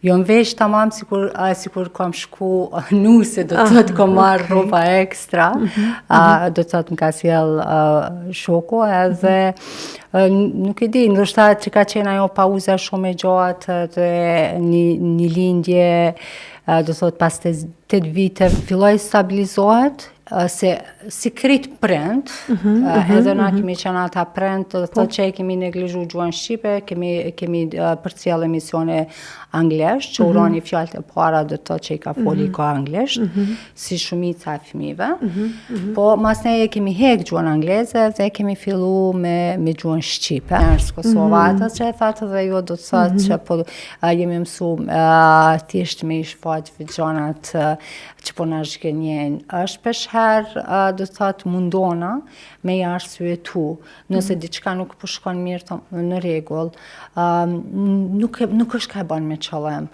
Jo në vesh tamam sikur kam shku nuse, do të thotë kam marrë rroba ekstra, do të thotë më ka sjell shoku edhe nuk e di, ndoshta që ka qenë ajo pauza shumë e gjatë dhe një lindje, do të thotë pas 8 vite filloi stabilizohet, se si krit prind, edhe na kemi qenë ata prind, do të thotë që kemi neglizhu gjuhën shqipe, kemi përcjell emisione anglisht, që uroni fjalët e para do të thotë që i ka foli ka anglisht, si shumica e fëmijëve. Po mas ne kemi hek gjuhën angleze dhe kemi fillu me gjuhën shqipe. Njerëz Kosova ata që e thatë dhe jo do të thotë që po jemi mësuar thjesht me i shfaq gjanat që po na zhgënjen. Shpesh herë do të thotë mundona me i arsyetu. Nëse diçka nuk po shkon mirë në rregull, nuk është ka e bën me qëllim.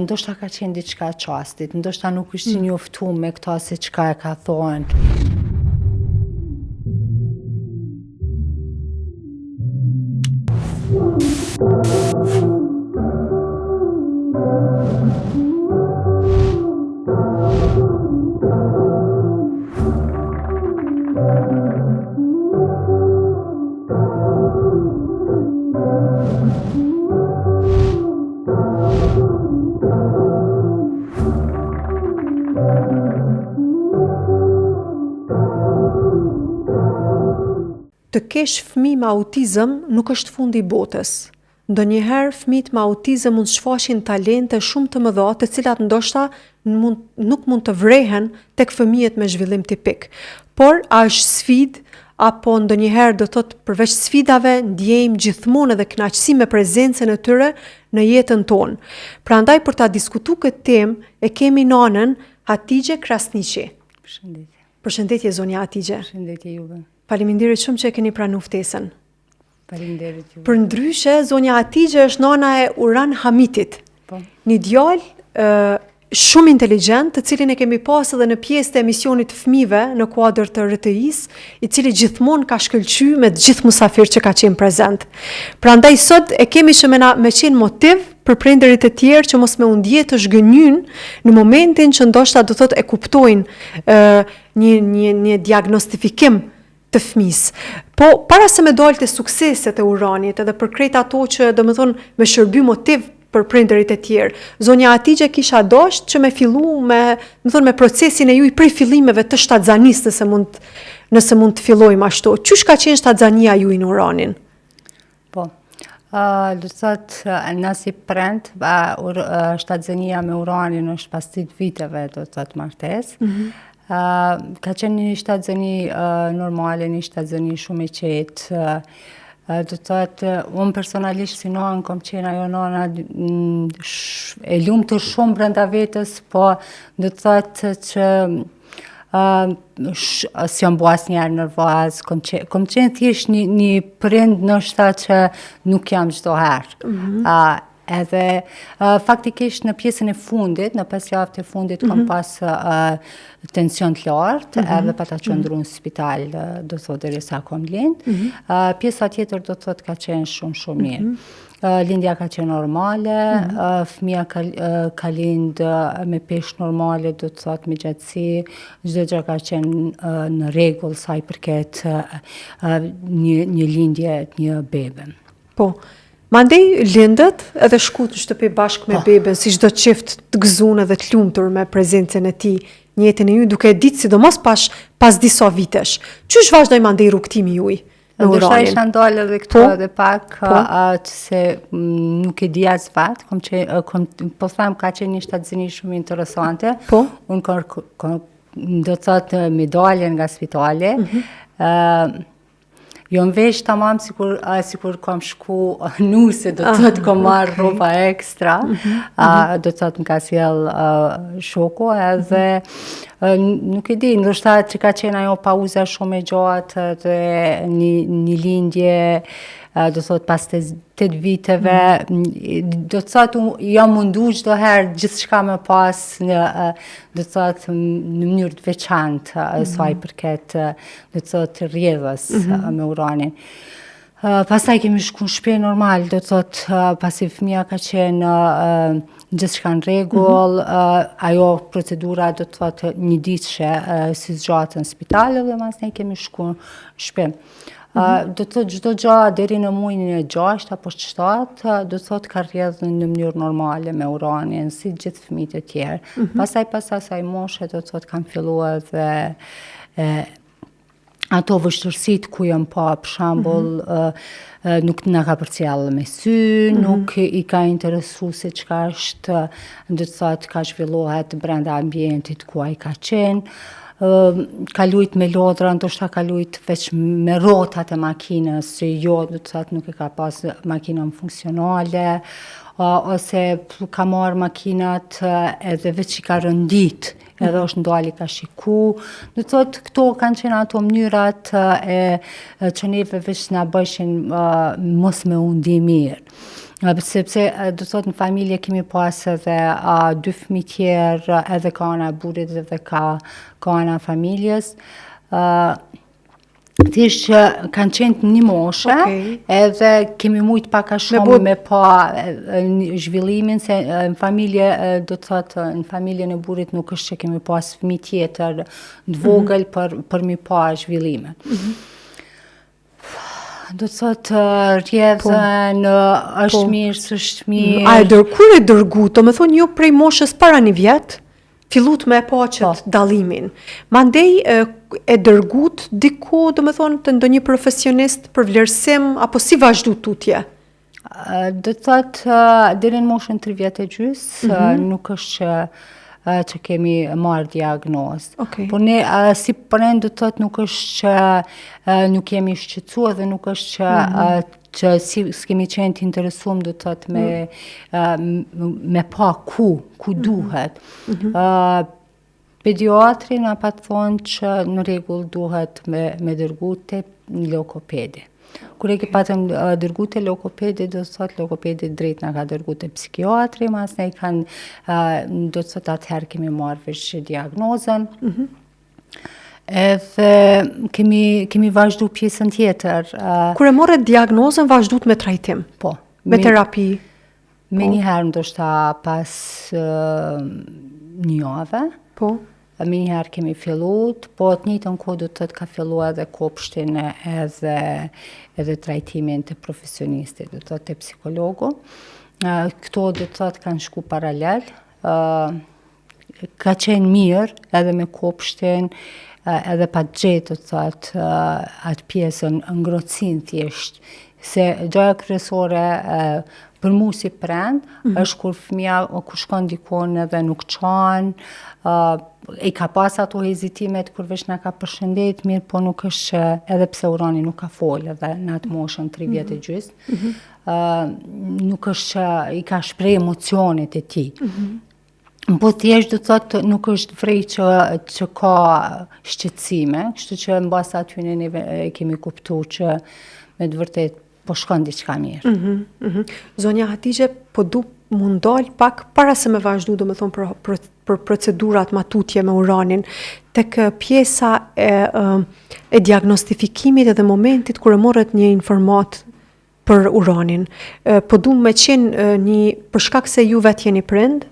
Ndoshta ka qenë diçka e çastit, ndoshta nuk është i njoftuar me këto se çka e ka thonë. Të kesh fëmijë me autizëm nuk është fundi i botës. Ndonjëherë fëmijët me autizëm mund shfaqin talente shumë të mëdha, të cilat ndoshta nuk mund të vrehen tek fëmijët me zhvillim tipik. Por a është sfidë apo ndonjëherë do thotë përveç sfidave ndjejmë gjithmonë edhe kënaqësi me prezencën e tyre në jetën tonë. Prandaj për ta diskutuar këtë temë e kemi nanën Hatixhe Krasniqi. Përshëndetje. Përshëndetje zonja Hatixhe. Përshëndetje juve. Faleminderit shumë që e keni pranuar ftesën. Faleminderit juve. Për ndryshe, zonja Hatixhe është nana e Uran Hamitit. Po. Një djalë shumë inteligjent, të cilin e kemi pas edhe në pjesë të emisionit të fëmijëve në kuadër të RTI-s, i cili gjithmonë ka shkëlqyer me të gjithë mysafirët që ka qenë prezent. Prandaj sot e kemi që me qenë motiv për prindërit e tjerë që mos me u ndjetë të zhgënjyn në momentin që ndoshta do thotë e kuptojnë një diagnostifikim të fëmisë. Po, para se me dalë të sukseset e Uranit, edhe për krejt ato që, do më thonë, me shërby motiv për prindërit e tjerë, zonja Hatixhe kisha dashur që me fillu me procesin e juaj prej fillimeve të shtatzanisë, nëse mund të fillojmë ashtu. Qysh ka qenë shtatzania juaj në Uranin? Po, do të thotë, na si prind, shtatzania me Uranin është pas 8 viteve, do të thotë martesë. Ka qenë një shtatzani normale, një shtatzani shumë e qetë. Do të thotë, unë personalisht si nanë kom qenë ajo nana e lumtur shumë brenda vetës, po do të thotë që si jam bua asnjëherë nervoz, kom qenë thjesht një prind ndoshta që nuk jam çdo herë. Edhe faktikisht në pjesën e fundit, në 5 javët e fundit kam pas tension të lartë, edhe pa ta qëndru në spital, do thotë derisa kom lind. Pjesa tjetër do thotë ka qenë shumë mirë. Lindja ka qenë normale, fëmia ka lind me peshë normale, do të thotë me gjatësi, çdo gjë ka qenë në rregull sa i përket një lindje të një bebe. Po. Mandej lindët edhe shkut në shtëpi bashkë me beben, si çdo çift të gëzuar edhe të lumtur me prezencën e tij në jetën e juaj, duke ditë sidomos pas disa vitesh. Qysh vazhdoi mandej rrugtimi juaj në Uranin? Ndoshta isha ndalë edhe këtu edhe pak, se nuk e di as fat, po them ka qenë një shtatzani shumë interesante. Po. Unë do të thotë me daljen nga spitali. Jo në vesh tamam sikur kam shku nuse, do të thotë kam marrë rroba ekstra, do të thotë më ka sjell shoku edhe nuk e di, ndoshta që ka qenë ajo pauza shumë e gjatë dhe një lindje, do të thotë pas 8 viteve, do të thotë jam mundu çdo herë gjithçka me pas do të thotë në mënyrë të veçantë sa i përket do të thotë rrjedhës me Uranin. Pastaj kemi shku në shtëpi normal, do të thot, pasi fëmia ka qenë gjithçka në rregull, ajo procedura do të thot një ditëshe si zgjatë në spital dhe pastaj kemi shku në shtëpi. Do të thot çdo gjë deri në muajin e 6 apo 7, do të thot ka rrjedhur në mënyrë normale me uranin, si gjithë fëmijët e tjerë. Pastaj pas asaj moshe do të thot kanë filluar dhe ato vështirësitë ku jam pa, për shembull, nuk na ka përcjell me sy, nuk i ka interesu se çka është, do të thot ka zhvillohet brenda ambientit ku ai ka qenë. Ka lujt me lodra, ndoshta ka lujt veç me rrotat e makinës, që jo, do të thot nuk e ka pas makinën funksionale, ose ka marrë makinat edhe veç i ka rëndit, edhe është ndali ka shiku. Do të thot këto kanë qenë ato mënyrat që neve veç na bëshin mos me u ndi mirë. Sepse do të thot në familje kemi pas edhe 2 fëmijë tjerë, edhe ka ana e burrit edhe ka ana e familjes. Thjesht që kanë qenë një moshe, edhe kemi mujt pak a shumë me pa zhvillimin, se në familje, do të thot, në familjen e burrit nuk është që kemi pas fëmijë tjetër të vogël për mi pa zhvillimin. Do të thot rrjedhën, është mirë, s'është mirë. Kur e dërgut, do me thonë jo prej moshës para një vjet, fillut me paqet dallimin. Mandej e dërgut diku, do me thonë, të ndonjë profesionist për vlerësim, apo si vazhdu tutje? Do të thot, deri në moshën 3 vjet e gjys, nuk është që kemi marrë diagnozë. Por ne, si prind, do të thot, nuk është që nuk jemi shqetësuar dhe nuk është që s'kemi qenë të interesuar, do të thot, me pa ku duhet. Pediatri na pa të thonë që në rregull duhet me dërgu te logopedi. Kur e ke patëm dërgu te logopedi, do të thot logopedi drejt na ka dërgu te psikiatri, mas ne kanë, do të thot atëherë kemi marrë veç diagnozën. Edhe kemi vazhdu pjesën tjetër. Kur e morët diagnozën, vazhdut me trajtim? Po. Me terapi? Me njëherë ndoshta pas një jave. Po. Me njëherë kemi fillut, po të njëjtën kohë do të thot ka fillu edhe kopshtin edhe trajtimin të profesionistit, do të thot të psikologu. Këto do të thot kanë shku paralel. Ka qenë mirë edhe me kopshtin, edhe pa gjetë, do të thot, atë pjesën ngrohtësinë thjesht. Se gjëja kryesore për mu si prind, është kur fëmia kur shkon dikon edhe nuk çon, i ka pas ato hezitimet kur veç na ka përshëndet mirë, po nuk është edhe pse urani nuk ka folë edhe në atë moshën 3 vjet e gjys. Nuk është që i ka shpreh emocionet e tij. Po thjesht do të thotë nuk është vrej që ka shqetësime, kështu që mbas aty ne kemi kuptuar që me të vërtet po shkon diçka mirë. Zonja Hatixhe, po du mund dal pak para se me vazhdu, do me thonë për procedurat matutje me uranin, tek pjesa e diagnostifikimit edhe momentit kur e morët një informat për uranin. Po du me qenë për shkak se ju vetë jeni prind,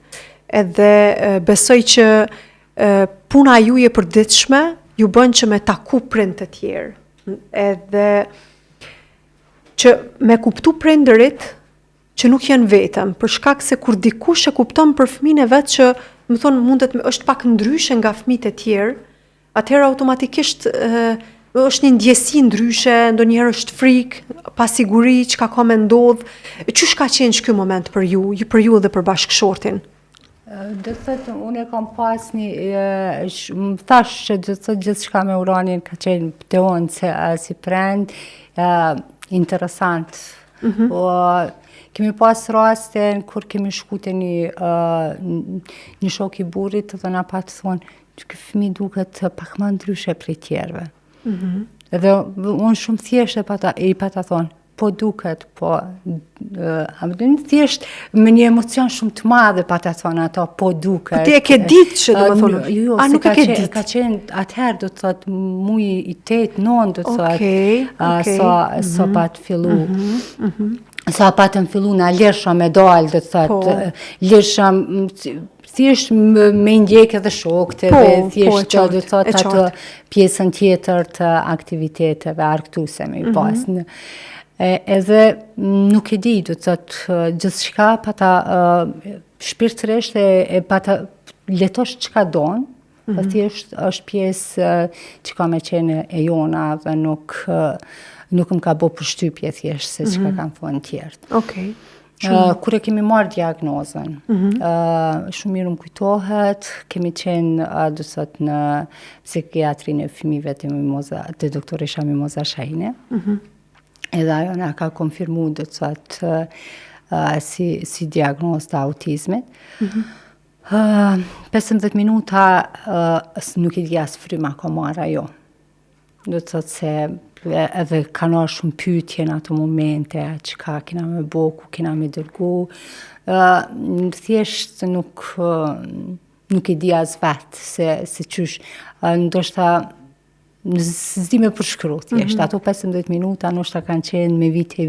edhe besoj që puna ju e përditshme ju bën që me taku prind të tjerë. Edhe që me kuptu prindërit që nuk janë vetëm, për shkak se kur dikush e kupton për fëmin e vetë që, më thonë, është pak ndryshe nga fëmijët e tjerë, atëherë automatikisht është një ndjesi ndryshe, ndonjëherë është frikë, pasiguri, çka ka me ndodhë. Qysh ka qenë ky moment për ju dhe për bashkëshortin? Do të thotë, unë e kam pas më thash që do të thotë gjithçka me uranin ka qenë te unë si prind, interesant. Kemi pas rastin kur kemi shku te një shok i burrit dhe na pa të thonë që ky fëmijë duket pak më ndryshe prej tjerëve. Edhe unë shumë thjesht i pa ta thonë, po duket, po thjesht me një emocion shumë të madh pa ta thënë ato po duket. Po ti e ke ditë që domethënë. Jo, nuk e ke ditë. Ka qenë atëherë do të thotë muji i 8-9 do të thotë. Sa pa të fillu. Sa pa të fillu na lërsha me dal do të thotë. Lërsha thjesht me ndjek edhe shokët, thjesht do të thotë atë pjesën tjetër të aktiviteteve argëtuese me pas. Edhe nuk e di, do të thotë gjithçka pa ta shpirtërisht e pa ta letosh çka don, po thjesht është pjesë që ka me qenë e jona dhe nuk më ka bo përshtypje thjesht se çka kanë thonë tjerët. Okej. Kur e kemi marrë diagnozën, shumë mirë më kujtohet, kemi qenë do të thotë në psikiatrinë e fëmijëve të doktoresha Mimoza Shahine. Edhe ajo na ka konfirmu do të thotë si diagnozë të autizmit. 15 minuta nuk i di as fryma ka marrë ajo. Do të thotë se edhe kanë shumë pyetje në ato momente, çka kena me bo, ku kena me dërgu. Thjesht nuk i di as vetë se qysh. Ndoshta s'di me përshkru, thjesht. Ato 15 minuta ndoshta kanë qenë me vite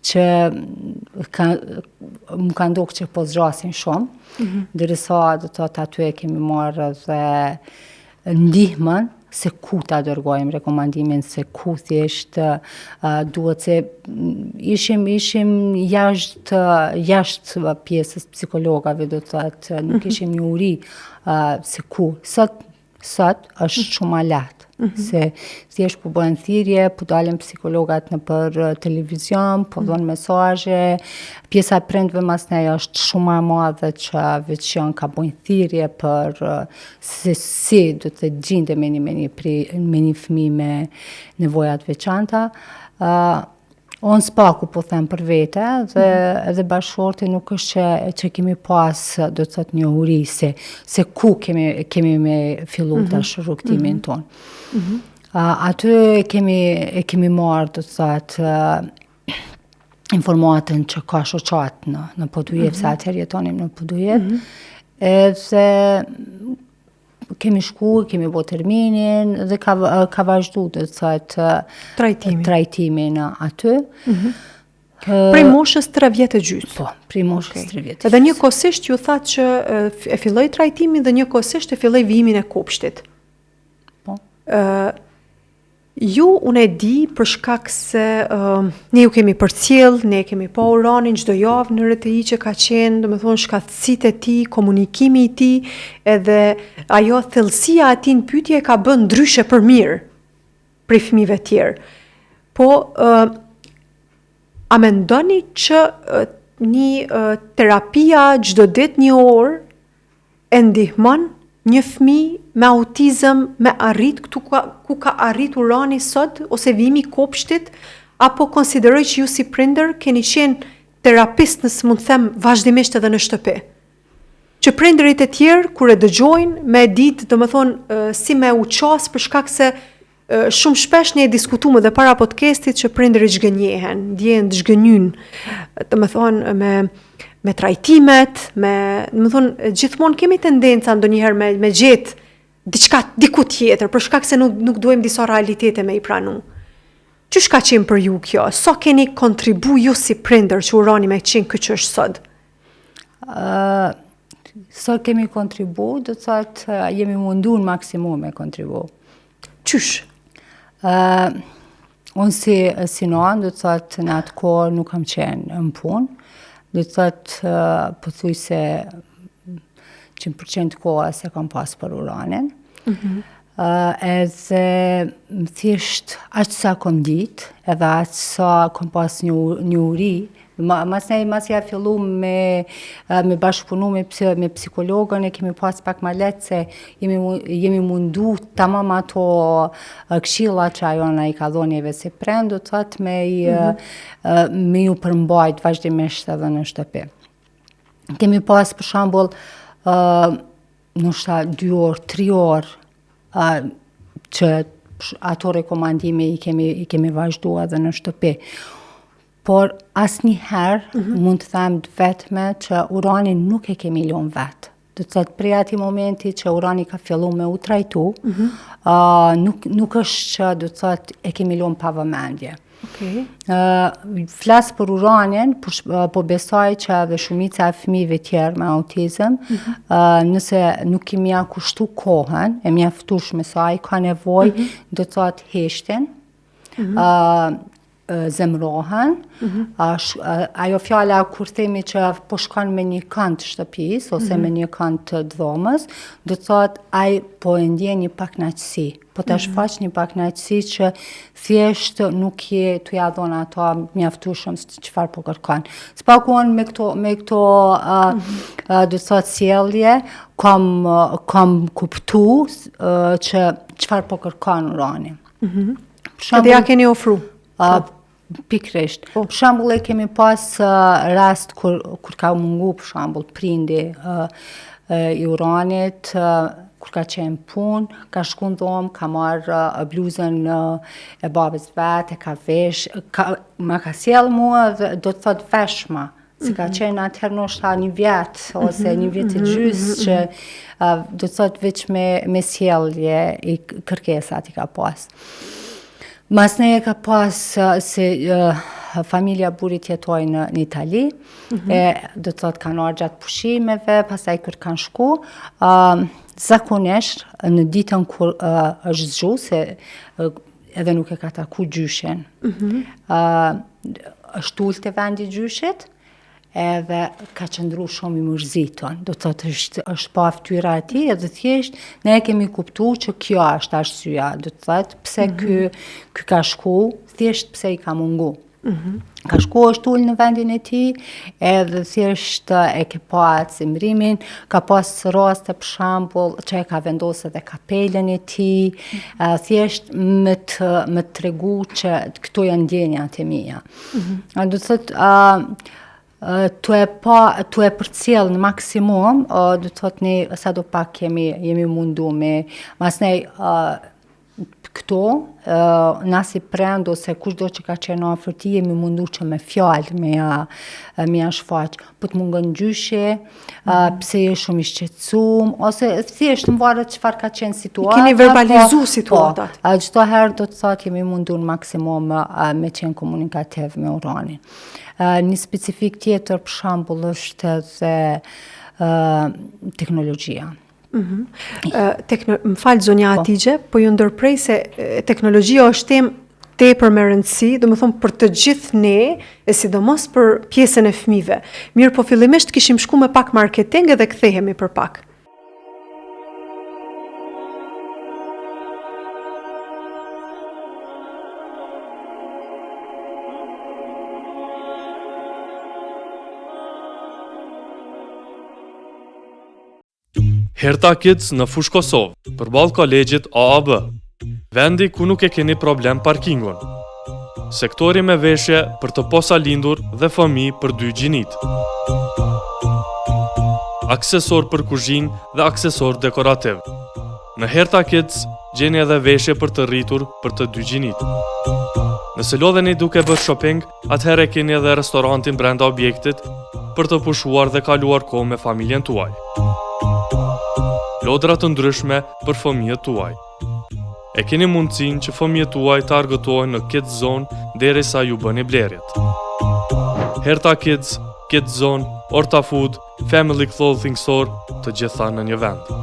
që më kanë ndodhur që po zgjasin shumë. Derisa do të thotë aty e kemi marrë dhe ndihmën se ku ta dërgojmë rekomandimin, se ku thjesht duhet se ishim jashtë pjesës psikologave, do të thotë nuk ishim një uri se ku. Sot është shumë lehtë. Se thjesht po bëhen thirrje, po dalin psikologat në për televizion, po dhon mesazhe. Pjesa e prindve masnej është shumë e madhe që veç janë ka bëjnë thirrje për se si do të gjinde me një fëmijë me nevoja të veçanta. Unë s'paku po them për vete dhe edhe bashkëshorti nuk është që kemi pas do të thotë një uri se ku kemi me fillu tash rrugtimin ton. Aty e kemi marrë do të thotë informatën që ka shoqat në Podujev, se atëherë jetonim në Podujev. Edhe kemi shku, kemi bo terminin dhe ka vazhdu do të thotë trajtimin aty. Prej moshës 3 vjetë e gjysmë. Po, prej moshës 3 vjetë e gjysmë. Edhe njëkohësisht ju thatë që e filloi trajtimin dhe njëkohësisht e filloi vijimin e kopshtit. Po. Unë e di për shkak se ne ju kemi përcjell, ne kemi pa uranin çdo javë në RTI që ka qenë, domethënë shkatësitë e tij, komunikimi i tij, edhe ajo thellësia e tij në pyetje ka bën ndryshe për mirë prej fëmijëve tjerë. Po a mendoni që një terapia çdo ditë 1 orë e ndihmon një fëmijë me autizëm me arrit ku ka arrit urani sot, ose vijimi i kopshtit, apo konsideroj që ju si prindër keni qenë terapist, nëse mund të them, vazhdimisht edhe në shtëpi? Që prindërit e tjerë kur e dëgjojnë me ditë, domethënë si me u qas, për shkak se shumë shpesh ne e diskutuam edhe para podcastit që prindërit zhgënjehen, ndjehen të zhgënjyn, domethënë me trajtimet, domethënë gjithmonë kemi tendenca ndonjëherë me gjetë diku tjetër, për shkak se nuk duhem disa realitete me i pranu. Qysh ka qenë për ju kjo? Sa keni kontribu ju si prindër që urani me qenë këtë që është sot? Sa kemi kontribu, do të thotë jemi mundu në maksimum me kontribu. Qysh? Unë si non, do të thotë në atë kohë nuk kam qenë në punë, do të thotë pëthuj se 100% koha se kam pas për uranin. Edhe thjesht aq sa kom ditë, edhe aq sa kom pas një uri, mas ja fillu me bashkëpunu me psikologën, e kemi pas pak ma letë se jemi mundu tamam ato këshilla që ajo na i ka dhonjeve si prend, do të thotë me ju përmbajt vazhdimisht edhe në shtëpi. Kemi pas për shembull ndoshta 2 orë, 3 orë që ato rekomandime i kemi vazhduar edhe në shtëpi. por asnjëherë mund të them të vetme që urani nuk e kemi lënë vetë. Do të thotë prej atij momenti që urani ka filluar me u trajtu, nuk është që do të thotë e kemi lënë pa vëmendje. Okej. Flas për uranin, po besoj që edhe shumica e fëmijëve tjerë me autizëm, nëse nuk i mja kushtu kohën, e mjaftueshme sa ai ka nevojë, do të thotë heshtin, zemrohen, ajo fjala kur themi që po shkon me një kënd të shtëpisë ose me një kënd të dhomës, do të thotë ai po e ndjen një pakënaqësi, po ta shfaq një pakënaqësi që thjesht nuk je t'u ja dhon ato mjaftueshëm çfarë po kërkon. Spakuan me këto do të thotë sjellje kam kuptuar që çfarë po kërkon urani. Edhe ja keni ofru. Pikrisht. Për shembull e kemi pas rast kur ka mungu për shembull prindi i uranit, kur ka qenë punë, ka shku në dhomë, ka marrë bluzën e babës vetë, e ka vesh, ma ka sjellë mua dhe do të thotë veshma. Se ka qenë atëherë ndoshta një vjet ose një vjet e gjysmë që do të thotë veç me sjellje i kërkesat i ka pas. Masneje ka pas se familja burit jetoj në Itali, do të thotë kanë ardhur gjatë pushimeve, pastaj kur kanë shku, zakonisht në ditën kur është zgju, se edhe nuk e ka taku gjyshin, është ulë te vendi i gjyshit, edhe ka qëndru shumë i mërziton. Do të thotë është pa fytyra e tij edhe thjesht ne e kemi kuptuar që kjo është arsyeja, do të thotë pse ky ka shku, thjesht pse i ka mungu. Ka shku është ullë në vendin e tij, edhe thjesht e ke pa cimrimin, ka pas raste për shembull që e ka vendosur edhe kapelen e tij, thjesht me të tregu që këto janë ndjenjat e mia. Do të thotë tu e përcjell në maksimum, do të thotë ne sadopak jemi mundu me masnej këto, na si prend ose kushdo që ka qenë afër ti, jemi mundu që me fjalë me ja shfaq. Po të mungon gjyshi, pse je shumë i shqetësuar, ose thjesht më varet çfarë ka qenë situata. Keni verbalizu situatat. Çdo herë do të thotë jemi mundu në maksimum me qenë komunikativ me uranin. Një specifik tjetër për shembull është edhe teknologjia. Më falë zonja Atigje, po ju ndërprej se teknologjia është temë tepër me rëndësi, do më thonë për të gjithë ne, e sidomos për pjesën e fëmijëve. Mirë, po fillimisht kishim shku me pak marketing edhe kthehemi për pak. Herta Kids në Fush Kosovë, përballë kolegjit AAB, vendi ku nuk e keni problem parkingun. Sektori me veshje për të posa lindur dhe fëmijë për 2 gjinit. Aksesor për kuzhinë dhe aksesor dekorativ. Në Herta Kids gjeni edhe veshje për të rritur për të 2 gjinit. Nëse lodheni duke bërë shopping, atëherë keni edhe restorantin brenda objektit për të pushuar dhe kaluar kohë me familjen tuaj. Lodra të ndryshme për fëmijët tuaj. E keni mundësinë që fëmijët tuaj të argëtojnë në Kids Zone derisa ju bëni blerjet. Herta Kids, Kids Zone, Orta Food, Family Clothing Store, të gjitha në një vend.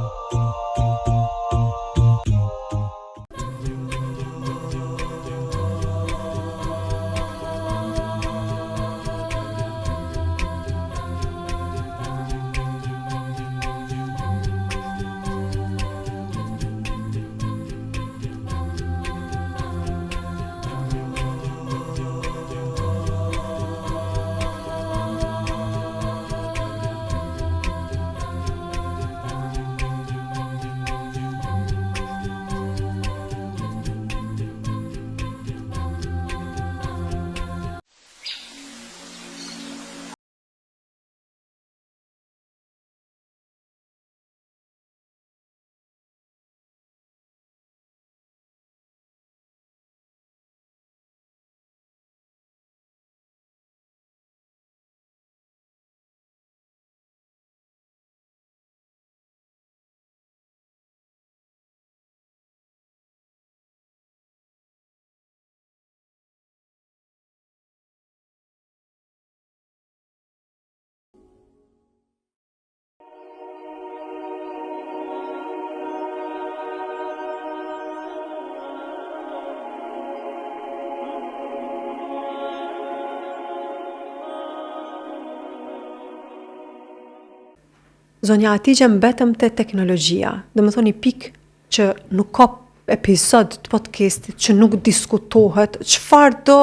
Zonja Atigje mbetëm te teknologjia. Dhe më thoni pikë që nuk ka episod të podcastit që nuk diskutohet, çfarë do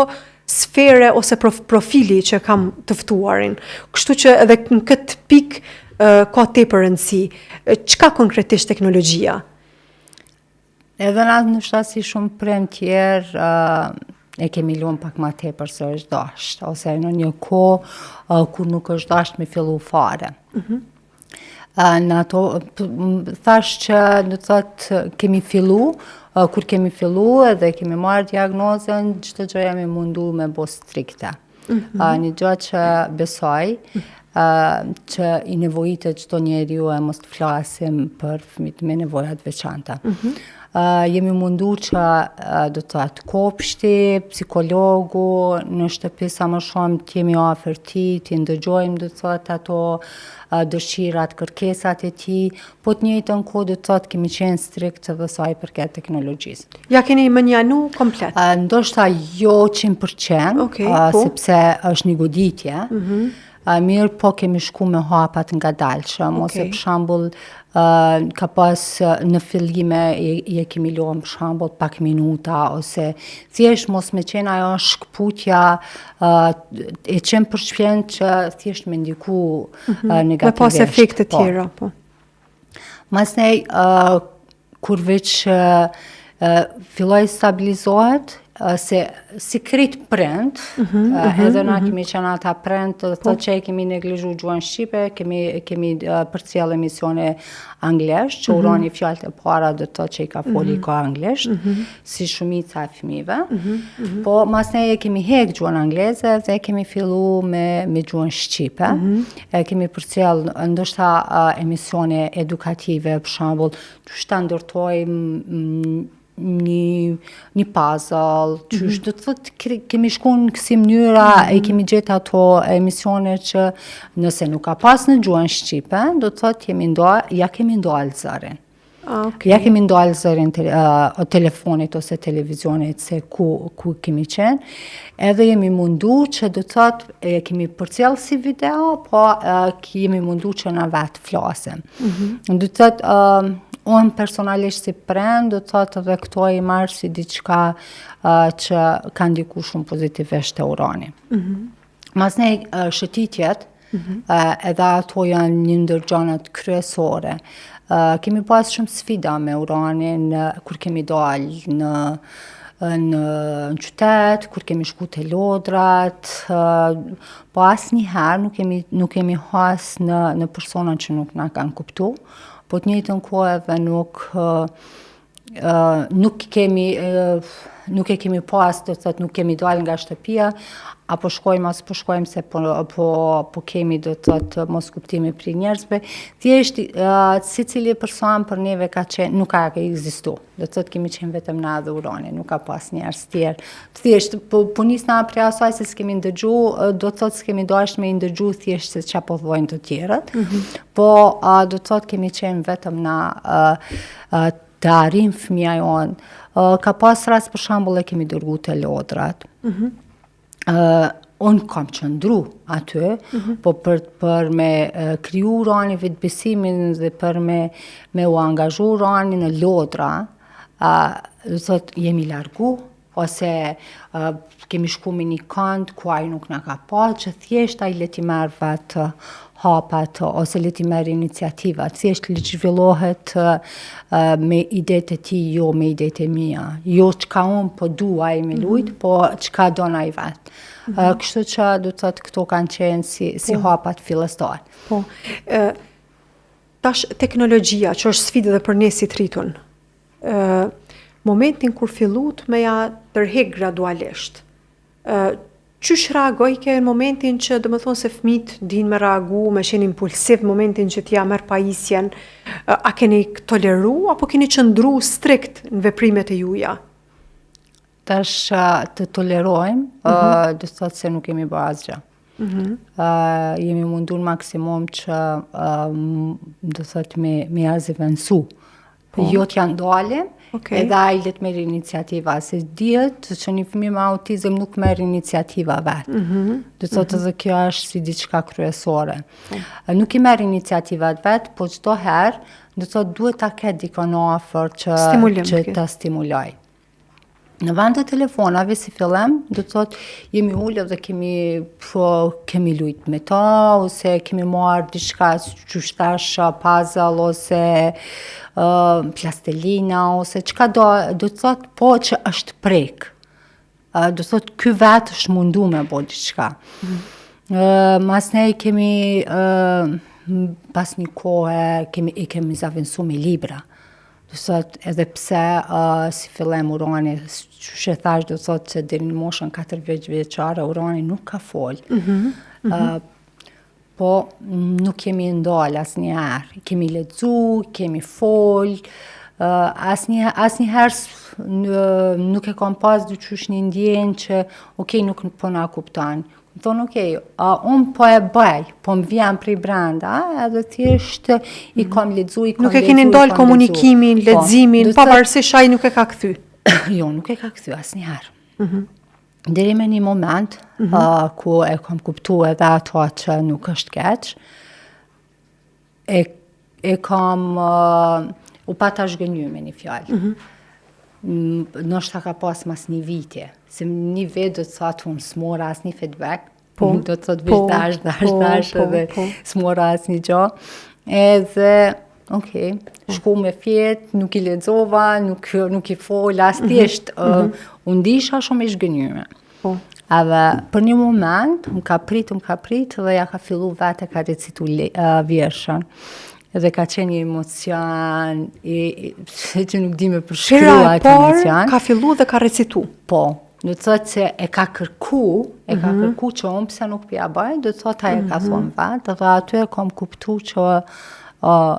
sfere ose profili që kam të ftuarin. Kështu që edhe në këtë pikë ka tepër rëndësi. Çka konkretisht teknologjia? Edhe na ndoshta si shumë prem tjerë e kemi luan pak ma tepër se është dasht, ose në një kohë kur nuk është dasht me fillu fare. Në ato, thash që në të thotë kemi fillu, kur kemi fillu edhe kemi marrë diagnozën, çdo gjë jemi mundu me bo strikte. Një gjë që besoj, që i nevojitet çdo njeriu e mos të flasim për fëmijët me nevojat veçanta. Jemi mundu që do të thotë kopshti, psikologu, në shtëpi sa më shumë t'jemi afër tij, t'i ndëgjojmë do të thotë ato dëshirat, kërkesat e tij, po të njëjtën kohë do të thotë kemi qenë strikt edhe sa i përket teknologjisë. Ja keni mënjanu komplet? Ndoshta jo 100%, sepse është një goditje. Mirë, po kemi shku me hapat ngadalshëm, ose për shembull ka pas në fillime je kemi luajtur për shembull pak minuta, ose thjesht mos me qenë ajo shkputja e 100% që thjesht me ndiku negativisht. Me pas efekte tjera, po. Masnej, kur veç filloi stabilizohet, se si krit prind, edhe na kemi qenë ata prind, thotë që kemi neglizhu gjuhën shqipe, kemi përcjell emisione anglisht, që uroni fjalët e para do të thotë që i ka foli ka anglisht, si shumica e fëmijëve. Po masnej kemi hek gjuhën angleze dhe kemi fillu me gjuhën shqipe. Kemi përcjell ndoshta emisione edukative, për shembull, çu ta ndërtojmë një puzzle, qysh do të thotë kemi shku në kësi mënyra e kemi gjetë ato emisione që nëse nuk ka pas në gjuhën shqipe, do të thotë ja kemi ndalë zërin. Ja kemi ndalë zërin telefonit ose televizionit se ku kemi qenë, edhe jemi mundu që do të thotë kemi përcjell si video, po jemi mundu që na vetë flasim. Do të thotë unë personalisht si prind, do të thotë edhe këto i marrë si diçka që ka ndiku shumë pozitivisht te urani. Masnej shëtitjet, edhe ato janë një ndër gjanat kryesore. Kemi pas shumë sfida me uranin, kur kemi dalë në qytet, kur kemi shku te lodrat, po asnjëherë nuk kemi has në persona që nuk na kanë kuptu, po të njëjtën kohë edhe nuk e kemi pas, do të thotë nuk kemi dalë nga shtëpia, apo shkojmë as po shkojmë se po kemi do të thotë mos kuptimi për njerëzve. Thjesht secili person për neve ka qenë, nuk ka ekzistu. Do të thotë kemi qenë vetëm na dhe urani, nuk ka pas njerëz tjerë. Thjesht po nisna prej asaj se s'kemi ndëgju, do të thotë s'kemi dashur me ndëgju thjesht se çfarë po thojnë të tjerët. Po do të thotë kemi qenë vetëm na të arrim fëmija jonë. Ka pas rast për shembull e kemi dërgu te lodrat. Unë kam qëndru aty, po për me kriju urani vetbesimin dhe për me u angazhu urani në lodra, thot jemi largu, ose kemi shku me një kënd ku ai nuk na ka pa, që thjesht ai le t'i merr vetë hapat ose le t'i merr iniciativat, thjesht le zhvillohet me idetë e tij, jo me idetë e mia. Jo çka unë po dua me lujt, po çka don ai vet. Kështu që do të thotë këto kanë qenë si hapat fillestar. Po. Tash teknologjia, që është sfidë edhe për ne si tritun. Momentin kur fillut me ja tërheq gradualisht. Qysh reagojke në momentin që do të thonë se fëmijët dinë me reagu, me qenë impulsiv, momentin që t'ja merr pajisjen, a keni toleru apo keni qëndru strikt në veprimet e juja? Tash të tolerojmë, do të thotë se nuk kemi bërë asgjë. Jemi mundu në maksimum që do të thotë me ja zëvendësu. Jo t'ja ndalim, Okej. Edhe ai le të merr iniciativa, se dihet që një fëmijë me autizëm nuk merr iniciativa vetë. Do të thotë edhe kjo është si diçka kryesore. Nuk i merr iniciativat vetë, po çdo herë do të thotë duhet ta ketë dikon afër që ta stimuloj. Në vend të telefonave si fillim, do të thotë jemi ulë dhe kemi lujt me ta, ose kemi marrë diçka që thash puzzle ose plastelina ose çka do të thotë po që është prek. Do të thotë ky vetë është mundu me bo diçka. Mas ne kemi pas një kohe i kemi zaventu me libra. Do të thotë edhe pse si fillim Urani, që thash do të thotë që deri në moshën 4 vjeçare Urani nuk ka fol. Po nuk kemi ndalë asnjëherë. Kemi lexu, kemi fol, asnjëherë nuk e kam pas dyqysh një ndjenjë që okej nuk po na kupton. Më thonë, okej, unë po e bëj, po më vjen prej brenda, edhe thjesht i kam lexu, Nuk e keni ndalë komunikimin, leximin, pavarësisht ai nuk e ka kthy. Jo, nuk e ka kthy asnjëherë. Deri me një moment ku e kam kuptuar edhe ato që nuk është keq, e kam u pata zhgënjur me një fjalë. Ndoshta ka pas mas një viti, se një vit do të thotë unë s'mora asnjë feedback, do të thotë veç dash edhe s'mora asnjë gjë. Edhe okej, shku me fjet, nuk i lexova, nuk i fola, thjesht u ndisha shumë e zhgënjur. Edhe për një moment më ka prit dhe ja ka fillu vetë ka recitu vjershën. Edhe ka qenë një emocion që nuk di me përshkrua atë emocion. Ka fillu dhe ka recitu. Po, do të thotë se e ka kërku që unë pse nuk pja bëj, do të thotë ai e ka thonë vetë, dhe aty e kam kuptu që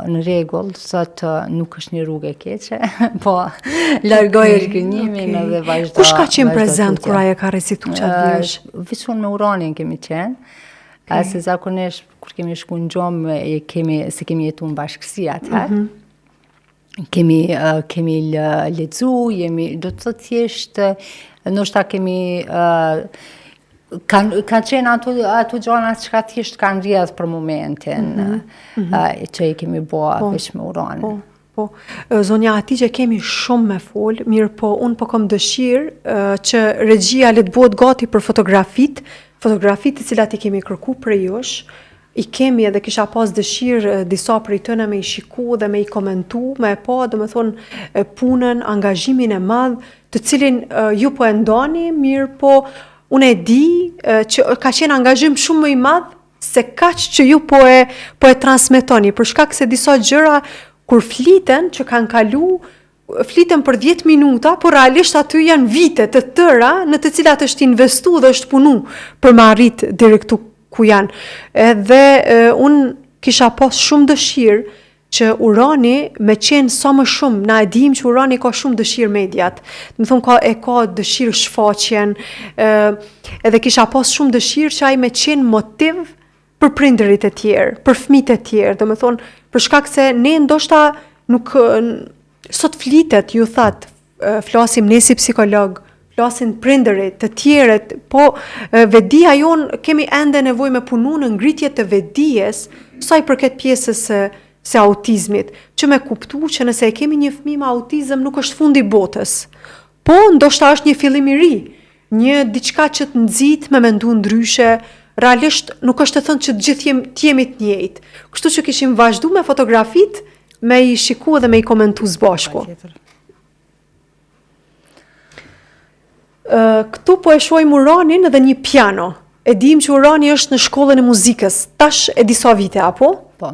në rregull, thotë nuk është një rrugë e keqe, po largoj zhgënjimin edhe vazhdo. Kush ka qenë prezant kur ai e ka recitu çat vjersh? Veç unë me Uranin kemi qenë. Se zakonisht kur kemi shku në gjumë, se kemi jetu në bashkësi atëherë, kemi lexu, do të thotë thjesht, ndoshta kemi ka qenë ato gjëra që thjesht kanë rrjedh për momentin që i kemi bua veç me Uranin. Po, zonja Hatigje kemi shumë me fol, mirë po unë po kam dëshirë që regjia le të bëhet gati për fotografitë të cilat i kemi kërku për jush, i kemi edhe kisha pas dëshirë disa prej tëne me i shiku dhe me i komentu, me e pa, dhe me thonë punën, angazhimin e madh, të cilin ju po e ndani, mirë po unë e di që ka qenë angazhim shumë më i madh se kaq që ju po e transmetoni, për shkak se disa gjëra kur fliten që kanë kalu, fliten për 10 minuta, por realisht aty janë vite të tëra në të cilat është investu dhe është punu për me arrit deri këtu ku janë. Edhe unë kisha pas shumë dëshirë që Urani me qenë sa më shumë, na e dim që Urani ka shumë dëshirë mediat, më thonë ka dëshirë shfaqjen, edhe kisha pas shumë dëshirë që ai me qenë motiv për prindërit e tjerë, për fëmijët e tjerë, dhe më thonë, për shkak se ne ndoshta nuk... Sot flitet, ju thatë, flasim ne si psikolog, flasin prindërit, të tjerët, po vedia jonë kemi ende nevojë me punu në ngritje të vedijes, sa i përket pjesës se autizmit, që me kuptu që nëse e kemi një fëmijë me autizëm nuk është fundi botës, po ndoshta është një fillim i ri, një diçka që të nxit me mendu ndryshe, realisht nuk është të thënë që të gjithë jemi të njëjtë. Kështu që kishim vazhdu me fotografitë, me i shiku dhe me i komentu zbashku. Këtu po e shohim Uranin edhe një piano. E dim që Urani është në shkollën e muzikës. Tash e disa vite, apo? Po.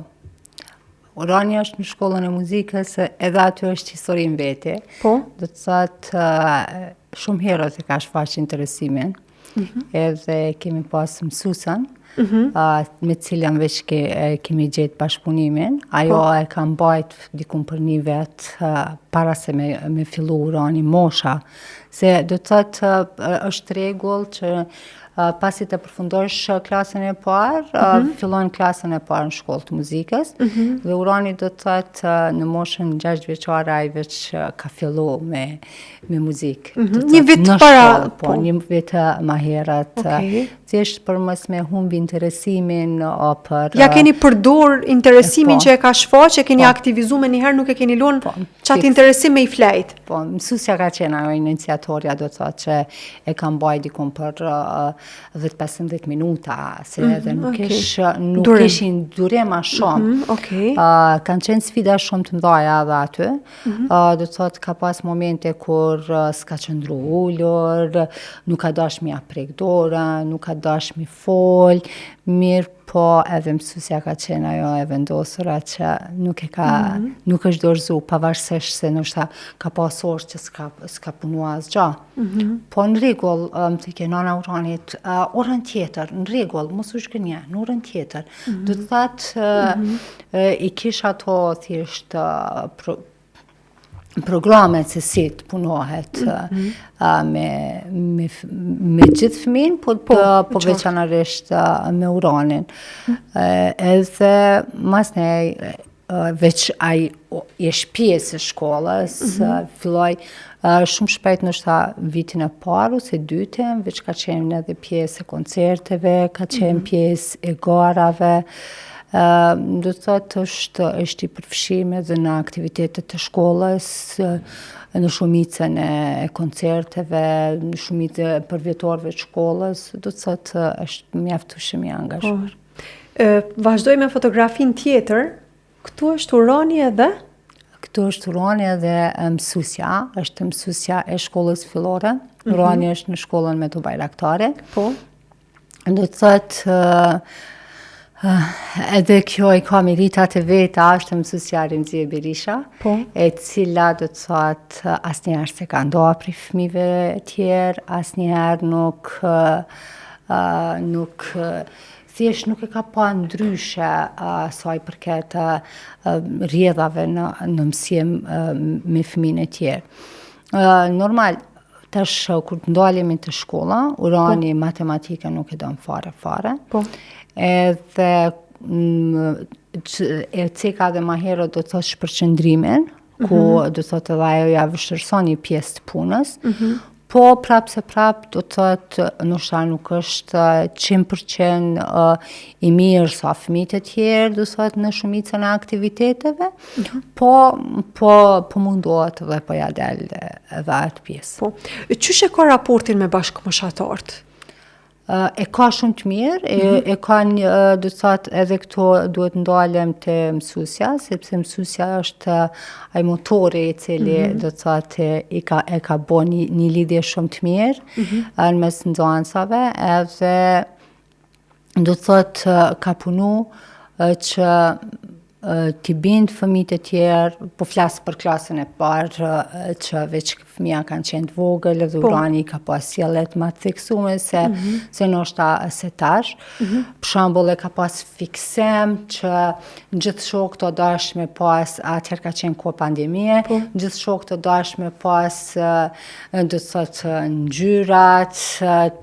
Urani është në shkollën e muzikës, edhe aty është historinë vete. Po. Do të thotë shumë herët e ka shfaq interesimin. Edhe kemi pas mësuesen me cilën veç kemi gjetë bashkëpunimin. Ajo e ka mbajt dikun për një vetë para se me fillu Urani mosha. Se do të thotë është rregull që pasi të përfundosh klasën e parë, fillon klasën e parë në shkollë të muzikës, dhe Urani do të thotë në moshën 6 vjeçare ai veç ka fillu me muzikë. Një vit para, po, një vit më herët. Thjesht për mos me humbi interesimin për ja keni përdor interesimin që e ka shfaq, e keni aktivizuar me njëherë, nuk e keni lënë çat interesim me i flejt. Po, mësuesja ka qenë ajo iniciatorja, do të thotë që e ka mbajt dikun për 10-15 minuta, se edhe nuk ishin durim ma shumë. Kanë qenë sfida shumë të mëdha edhe aty. Do të thotë ka pas momente kur s'ka qëndru ullur, nuk ka dash mi aprek dorën, nuk ka dash mi fol, mirë po edhe mësuesja ka qenë ajo e vendosura që nuk është dorëzu, pavarësisht se ndoshta ka pas orë që s'ka punua asgjë. Po në rregull, më thike nana Uranit, orën tjetër, në rregull, mos u shgënje, në orën tjetër. Do të thotë i kish ato thjesht programet se si të punohet me gjithë fëmin, po veçanërisht me Uranin. Edhe mas nej, veç ai jesh pjesë e shkollës, filloj shumë shpejt ndoshta vitin e parë ose dytin, veç ka qenë edhe pjesë e koncerteve, ka qenë pjesë e garave. Do të thotë është i përfshirë edhe në aktivitetet të shkollës, në shumicën e koncerteve, në shumicën e përvjetorëve të shkollës, do të thotë është mjaftueshëm i angazhuar. Vazhdoj me fotografin tjetër. Këtu është Urani edhe? Këtu është Urani edhe mësuesja, është mësuesja e shkollës fillore. Urani është në shkollën Meto Bajraktare. Po. Do të thotë edhe kjo i ka meritat e veta, është mësuesja Remzie Berisha, e cila do të thotë asnjëherë se ka ndoa prej fëmijëve tjerë, asnjëherë nuk thjesht nuk e ka pa ndryshe sa i përket rrjedhave në mësim me fëmijën e tjerë. Normal, tash kur të ndalemi të shkolla, Urani matematika nuk e don fare. Edhe e ceka dhe ma herët do të thotë shpërqendrimin, ku do të thotë edhe ajo ja vështirëson një pjesë të punës, po prapë se prapë do të thotë ndoshta nuk është 100% i mirë sa fëmijët e tjerë, do të thotë në shumicën e aktiviteteve, po mundohet edhe po ja del edhe atë pjesë. Po. Qysh e ka raportin me bashkëmoshatarët? E ka shumë të mirë, e ka do të thotë edhe këto duhet ndalem të mësuesja, sepse mësuesja është ai motori i cili do të thotë e ka bën një lidhje shumë të mirë në mes nxënësave, edhe do të thotë ka punu që t'i bind fëmijët e tjerë, po flas për klasën e parë që veç fëmija kanë qenë të vogël dhe Urani ka pas sjellje më të theksuar se ndoshta se tash. Për shembull e ka pas fiksim që gjithë shokët o dash me pas, atëherë ka qenë kohë pandemie, gjithë shokët o dash me pas do të thotë ngjyrat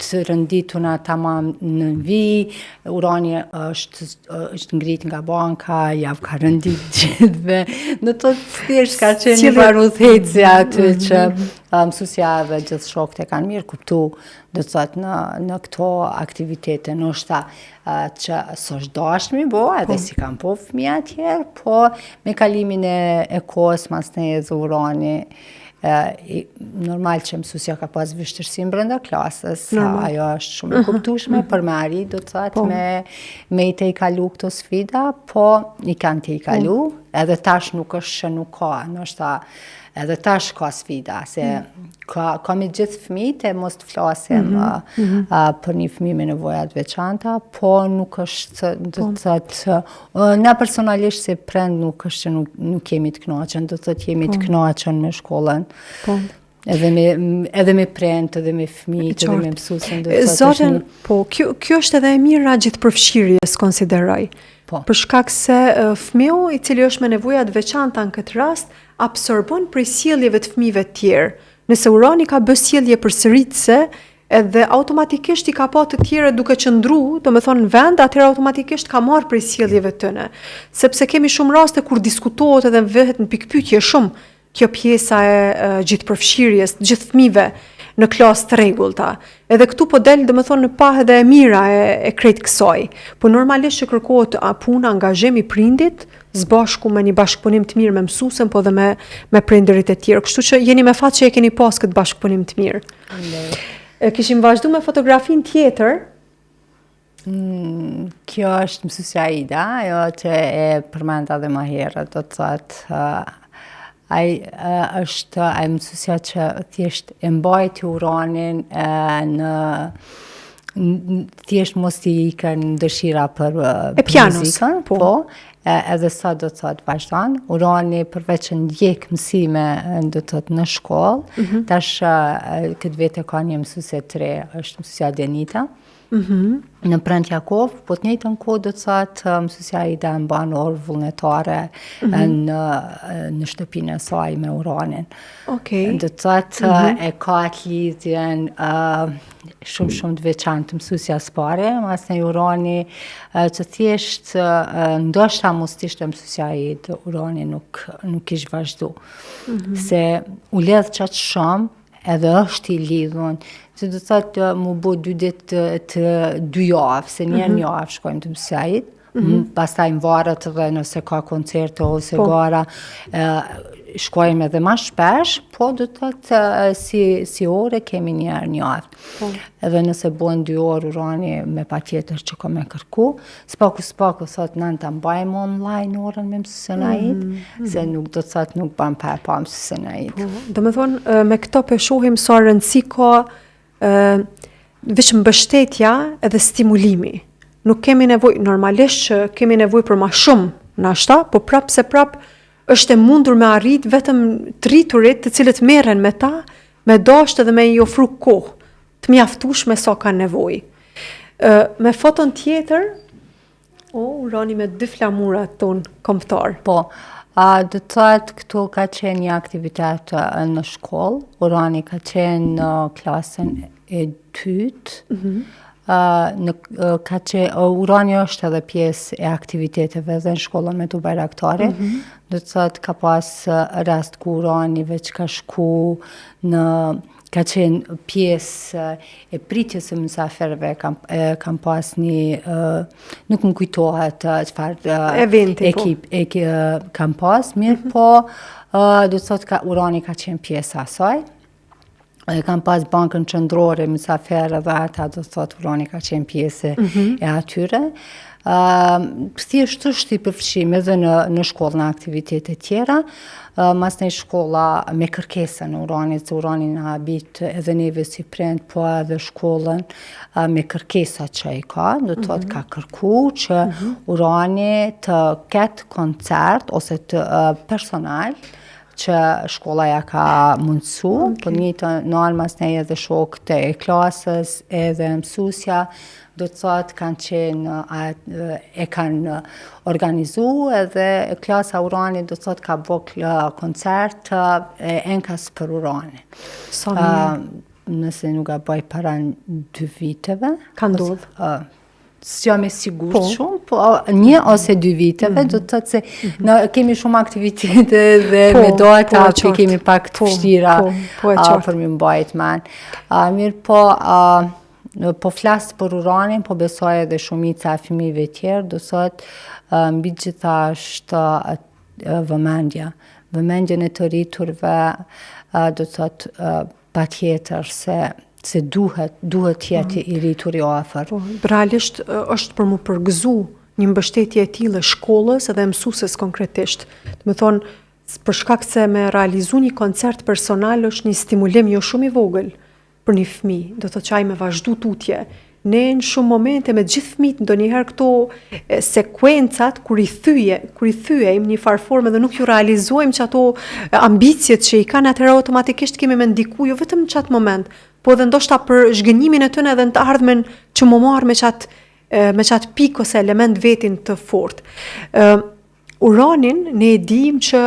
të rëndituna tamam në vi. Urani është ngrit nga banka, javë ka rëndit gjithve, në të thjesht ka qenë një varudheci aty që mësuesja dhe gjithë shokët e kanë mirë kuptu, do të thotë në këto aktivitete, ndoshta që s'është dashmi bo, edhe si kanë po fëmija tjerë, po me kalimin e kohës mas ne e Urani, normal që mësuesja ka pas vështirësi brenda klasës, ajo është shumë e kuptueshme për me arrit, do të thotë me i të i kalu këto sfida, po i kanë të i kalu, edhe tash nuk është që nuk ka, ndoshta edhe tash ka sfida, se ka me gjithë fëmijët, e mos të flasim për një fëmijë me nevoja të veçanta, po nuk është, do të thotë, na personalisht se prend nuk është që nuk jemi të kënaqur, do të thotë jemi të kënaqur me shkollën. Edhe me prent, edhe me fëmijët, edhe me mësuesin. Zoten, po, kjo është edhe e mira gjithëpërfshirjes, konsideroj. Po. Për shkak se fëmiu i cili është me nevoja të veçanta në këtë rast, absorbon prej sjelljeve të fëmijëve të tjerë. Nëse urani ka bë sjellje përsëritse, edhe automatikisht i ka pa të tjere duke qëndru, do me thonë në vend, atëherë automatikisht ka marrë prej sjelljeve tëne. Sepse kemi shumë raste kur diskutohet edhe vehet në pikpyetje shumë kjo pjesa e gjithëpërfshirjes, gjithë fëmijëve në klasë të rregullta. Edhe këtu po del, do me thonë, në pahë edhe e mira e krejt kësaj. Po normalisht që kërkohet puna, angazhimi prindit, zbashku me një bashkëpunim të mirë me mësuesen, po dhe me prindërit e tjerë. Kështu që jeni me fat që e keni pas këtë bashkëpunim të mirë. Kishim vazhdu me fotografin tjetër. Kjo është mësuesja Ida, ajo që e përmenda dhe më herët, do të thotë ai është mësuesja që thjesht e mbajti uranin në thjesht mos i ikën dëshira për muzikën, po, edhe sa do të thotë vazhdon. Urani përveç që ndjek mësime do të thotë në shkollë, tash këtë vete ka një mësuese të re, është mësuesja Denita. Në Prent Jakov, po të njëjtën kohë do të thotë mësuesja Ida mban orë vullnetare në shtëpinë e saj me uranin. Okej. Do të thotë e ka atë lidhjen shumë të veçantë mësuesja së pare, mas në urani që thjesht ndoshta mos ishte mësuesja Ida, urani nuk ishte vazhdu. Se u lidh qatë shumë, edhe është i lidhun, që do të thotë mu bo 2 ditë të 2 javë, se një javë shkojmë të mësuesja Ida, pastaj në varët dhe nëse ka koncerte ose gara, shkojmë edhe ma shpesh, po do të thotë si ore kemi një javë. Edhe nëse bën 2 orë urani me patjetër që ka me kërku, spaku thotë nënë ta mbajmë online orën me mësuesen Ida, se nuk do të thotë nuk ban pa mësuesen Ida. Do me thonë, me këto për shohim sa rëndësi ka veç mbështetja edhe stimulimi. Nuk kemi nevojë, normalisht që kemi nevojë për ma shumë nashta, po prap është e mundur me arrit vetëm të rriturit të cilët merren me ta, me dashtë edhe me i ofru kohë të mjaftueshme sa kanë nevojë. Me foton tjetër, urani me 2 flamurat ton kombëtar. Po, do të thotë këtu ka qenë një aktivitet në shkollë, urani ka qenë në klasën e 2, urani është edhe pjesë e aktiviteteve dhe në shkollën me të bajraktare, do të thotë ka pas rast ku urani veç ka shku ka qenë pjesë e pritjes e mësaferëve, kam pas një, nuk më kujtohet çfarë kam pas, mirë po, do të thotë urani ka qenë pjesë asaj. Kam pas bankën qendrore, mësaferë dhe ata do të thotë urani ka qenë pjesë e atyre. Thjesht është i përfshim edhe në shkollë në aktivitete tjera, mas në shkolla me kërkesën e uranit, se urani në habit edhe neve si prend, po edhe shkollën me kërkesa që i ka, do të thotë ka kërku që urani të ketë koncert ose të personal, që shkolla ja ka mundësu, për një të nërë mas ne edhe shokët e klasës, edhe mësuesja, do të thotë kanë qenë, e kanë organizu, edhe klasa urani do të thotë ka bëk koncert enkas për urani. Nëse nuk a bëj para 2 viteve. Ka ndodhë? S'jam e sigurt shumë, po 1 ose 2 viteve, do të thotë se kemi shumë aktivitete dhe me data që kemi pak të vështira për mi mbajt man. Mirë po flasë për uranin, po besoj edhe shumica e fëmijëve tjerë, do thotë mbi gjitha është vëmendjen e të rriturve, do thotë patjetër se duhet jetë i rritur i afër. Realisht është për mu përgëzu një mbështetje e tillë shkollës edhe mësueses konkretisht. Do të thonë, për shkak se me realizu një koncert personal është një stimulim jo shumë i vogël për një fëmijë. Do të thotë që ai me vazhdu tutje, ne në shumë momente me gjithë fëmijët ndonjëherë këto sekuencat kur i thyejmë një farë forme dhe nuk ju realizojmë që ato ambicjet që i kanë, atëherë automatikisht kemi me ndiku jo vetëm në qatë moment, po edhe ndoshta për zhgënjimin e tyre edhe në të ardhmen që më marr me qatë pikë ose element vetin të fortë. Uranin ne e dim që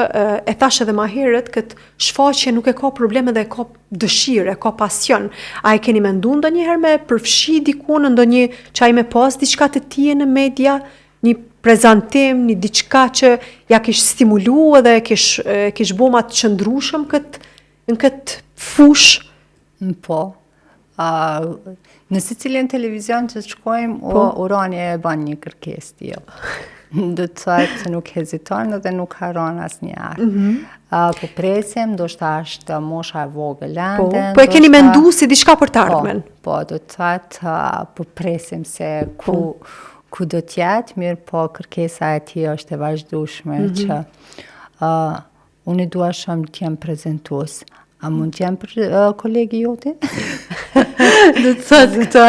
e thash edhe më herët, këtë shfaqje nuk e ka probleme dhe e ka dëshirë, e ka pasion. A e keni menduar ndonjëherë me përfshi dikun në ndonjë që ai me pas diçka të tij në media, një prezantim, një diçka që ja kish stimuluar dhe kish bëu më të qëndrueshëm në këtë fushë? Po. Në secilin televizion që shkojmë, Urani e bën një kërkesë tillë. Do të thotë se nuk heziton dhe nuk haron asnjëherë. Po presim, ndoshta është mosha e vogël ende. Po e keni menduar si diçka për të ardhmen? Po, do të thotë po presim se ku do të jetë, mirë po kërkesa e tij është e vazhdueshme që unë dua shumë të jem prezantues. A mund të jem kolegi jote? Do të thotë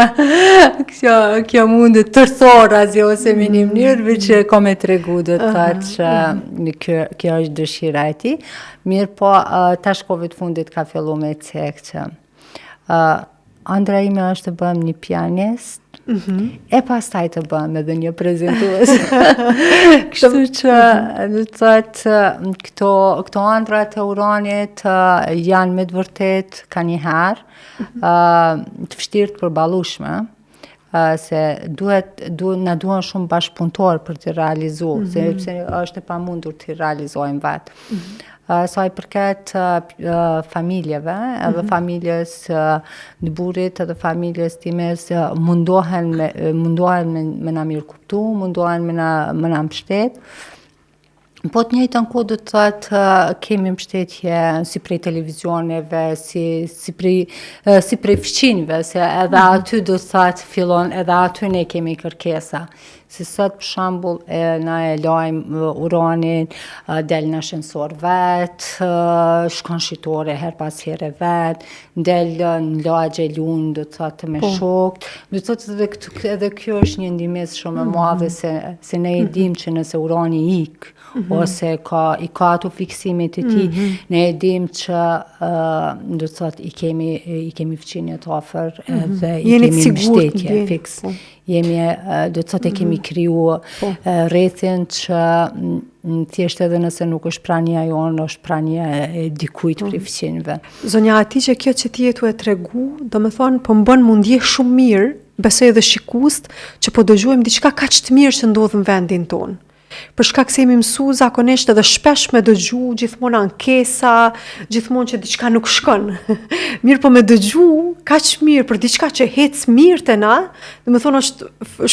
kjo mund të tërthor asgjë ose me një mënyrë veç ka me tregu, do të thotë që kjo është dëshira e tij. Mirë po, tash kohëve të fundit ka filluar me cek që ëndra ime është të bëhem një pianist, e pastaj të bëhem edhe një prezantues. Kështu që do të thotë këto ëndra të Uranit janë me të vërtet ka njëherë të vështirë të përballueshme, se na duhen shumë bashkëpunëtor për të realizuar, sepse është e pamundur të realizojmë vetë. Sa i përket familjeve, edhe familjes në burit, edhe familjes times mundohen me na mirë kuptu, mundohen me na mbështet. Po të njëjtën kohë do të thotë kemi mbështetje si prej televizioneve, si prej fqinjve, se edhe aty do të thotë fillon, edhe aty ne kemi kërkesa. Si sot për shembull na e lajmë Uranin, del në ashensor vetë, shkon shitore her pas here vetë, del në lagje lun, do të thotë me shokët. Do të thotë edhe kjo është një ndihmë shumë e madhe se ne e dim që nëse Urani ik, ose i ka ato fiksimet e tij, ne e dim që do të thotë i kemi fqinjet afër edhe i kemi mbështetje fiks. Do të thotë kemi kriju rrethin që thjesht edhe nëse nuk është prania jonë, është prania e dikujt prej fqinjve. Zonja Hatice, kjo që ti e tu e tregu, do me thonë, po më bën mundje shumë mirë, besoj edhe shikust, që po dëgjojmë diçka kaq të mirë që ndodh në vendin tonë. Për shkak se jemi mësuar zakonisht edhe shpesh me dëgju gjithmonë ankesa, gjithmonë që diçka nuk shkon. Mirë po me dëgju kaq mirë për diçka që hec mirë te na, do të thonë është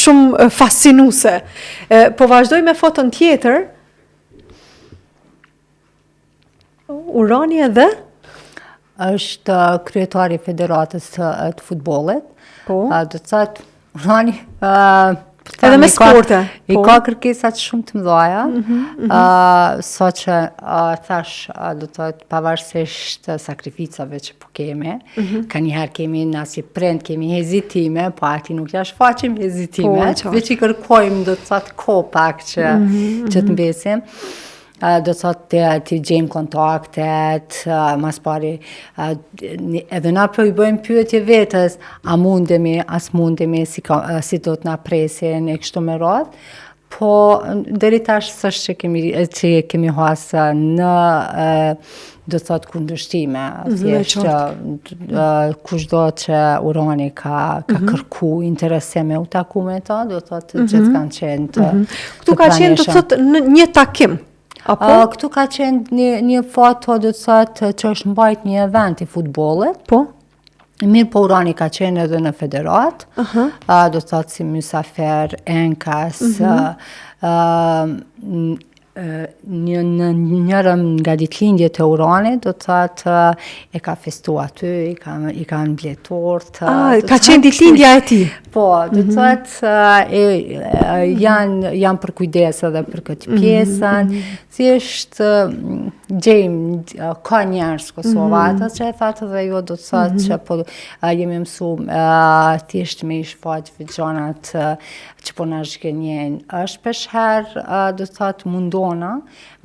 shumë fascinuese. Po vazhdoj me foton tjetër. Urani edhe është kryetari i Federatës të futbollit. Po. Do të thotë Urani edhe me sporte. I ka kërkesat shumë të mëdha, sa që thash, do të thotë pavarësisht sakrificave që po kemi, ka njëherë kemi na si prind kemi hezitime, po ati nuk ja shfaqim hezitimet, veç i kërkojmë do të thotë kohë pak që të mbesim. Do të thotë të gjejmë kontaktet, mas pari edhe na po i bëjmë pyetje vetës, a mundemi, as mundemi, si do të na presin e kështu me radhë. Po deri tash s'është që kemi hasë në do të thotë kundërshtime, thjesht kushdo që Urani ka kërku interesim me u taku me ta, do të thotë gjithë kanë qenë të Këtu ka qenë do të thotë në një takim. Këtu ka qenë një foto, do të thotë që është mbajt një event i futbollit. Po. Mirë po Urani ka qenë edhe në federat, do të thotë si mysafir, enkas, njërëm nga ditëlindjet e Uranit, do të thotë e ka festu aty, i ka mbletor. Ka qenë ditëlindja e tij. Po, do të thotë janë për kujdes edhe për këtë pjesën, thjesht gjejmë ka njerëz Kosovatas që e thatë dhe jo do të thotë që po jemi mësuar thjesht me i shfaqë gjanat që po na zhgënjejnë. Është peshherë do të thotë mundona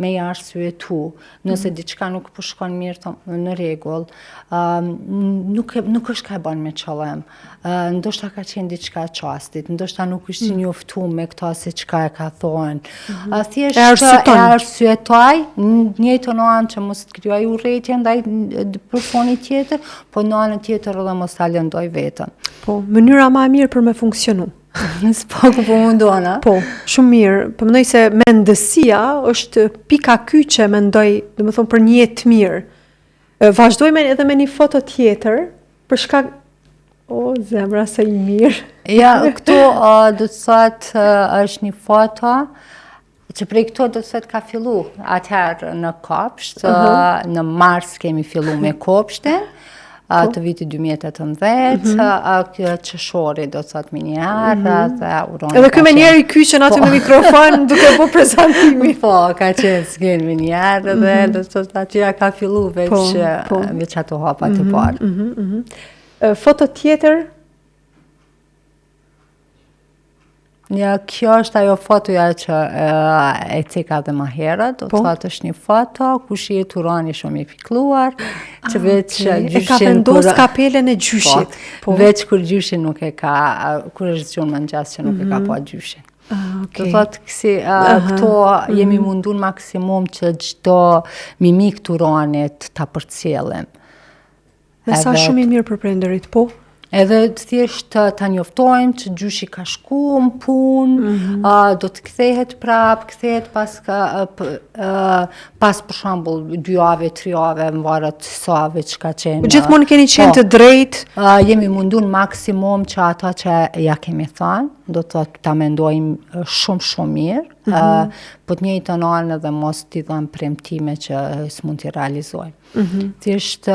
me i arsyetu. Nëse diçka nuk po shkon mirë në rregull, nuk është ka e bën me qëllim. Ndoshta ka qenë diçka çastit, ndoshta nuk është i njoftuar me këto se çka e ka thonë. Thjesht e arsyetoj në njëjtën anë që mos të krijoj urrëtie ndaj personit tjetër, po në anën tjetër edhe mos ta lëndoj veten. Po, mënyra më e mirë për me funksionu. S'po po mundona. Po, shumë mirë. Po mendoj se mendësia është pika kyçe mendoj, domethënë për një jetë mirë. Vazhdojmë edhe me një foto tjetër për shkak zemra sa i mirë. Ja, këtu do të thotë është një foto që prej këto do të thotë ka fillu atëherë në kopsht, në mars kemi fillu me kopshtin, të vitit 2018, kjo qëshori do të thotë me njerë, dhe uroni. Edhe kjo me njerë i kyqen aty me mikrofon duke po prezentimi. Po, ka qenë s'gen me njerë, dhe do të thotë atyja ka fillu veç ato hapa të parë. Foto tjetër? Ja, kjo është ajo fotoja që e ceka dhe më herët, do të thotë është një foto ku shihet Urani shumë i pikëlluar, që veç gjyshin e ka vendos kapelen e gjyshit. Veç kur gjyshin nuk e ka, kur është zgjon mëngjes që nuk e ka pa gjyshin. Do thotë kësi këto jemi mundun maksimum që çdo mimik të Uranit ta përcjellim. Me sa shumë i mirë për prindërit, po? Edhe thjesht ta njoftojmë që gjyshi ka shku në punë, do të kthehet prap, kthehet pas për shembull 2 javë, 3 javë, në varet save që ka qenë. Gjithmonë keni qenë të drejtë. Jemi mundun maksimum që ata që ja kemi thënë, do të ta mendojmë shumë mirë, po të njëjtën anë edhe mos t'i dhëmë premtime që s'mund t'i realizojmë. Thjesht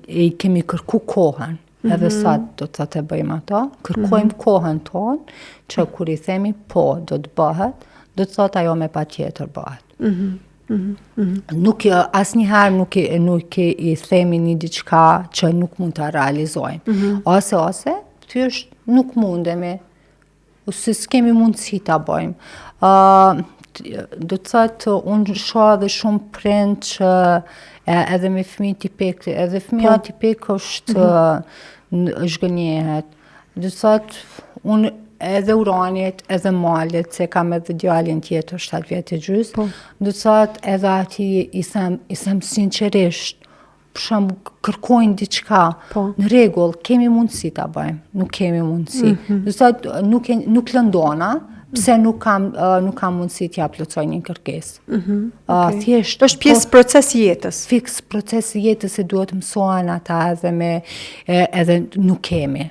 i kemi kërku kohën, edhe sa do të të bëjmë ato, kërkojmë kohën tonë, që kur i themi po do të bëhet, do të thotë ajo me pa tjetër bëhet. Nuk asnjëherë nuk i themi një diçka që nuk mund të realizojmë. Ose, thjesht nuk mundemi, ose s'kemi mundësi ta bëjmë. Do të thotë, unë shoh edhe shumë prind që edhe me fëmijë tipik, edhe fëmija tipik është zhgënjehet. Do të thotë, unë edhe Uranit, edhe Malit, se kam edhe djalin tjetër 7 vjetë e gjys, do të thotë edhe ati i them sinqerisht, për shembull kërkojnë diçka, në rregull, kemi mundësi ta bëjmë, nuk kemi mundësi. Do të thotë, nuk lëndona, pse nuk kam mundësi t'ja plotësoj një kërkesë. Thjesht është pjesë procesi jetës. Fiks procesi jetës e duhet mësohen ata edhe nuk kemi.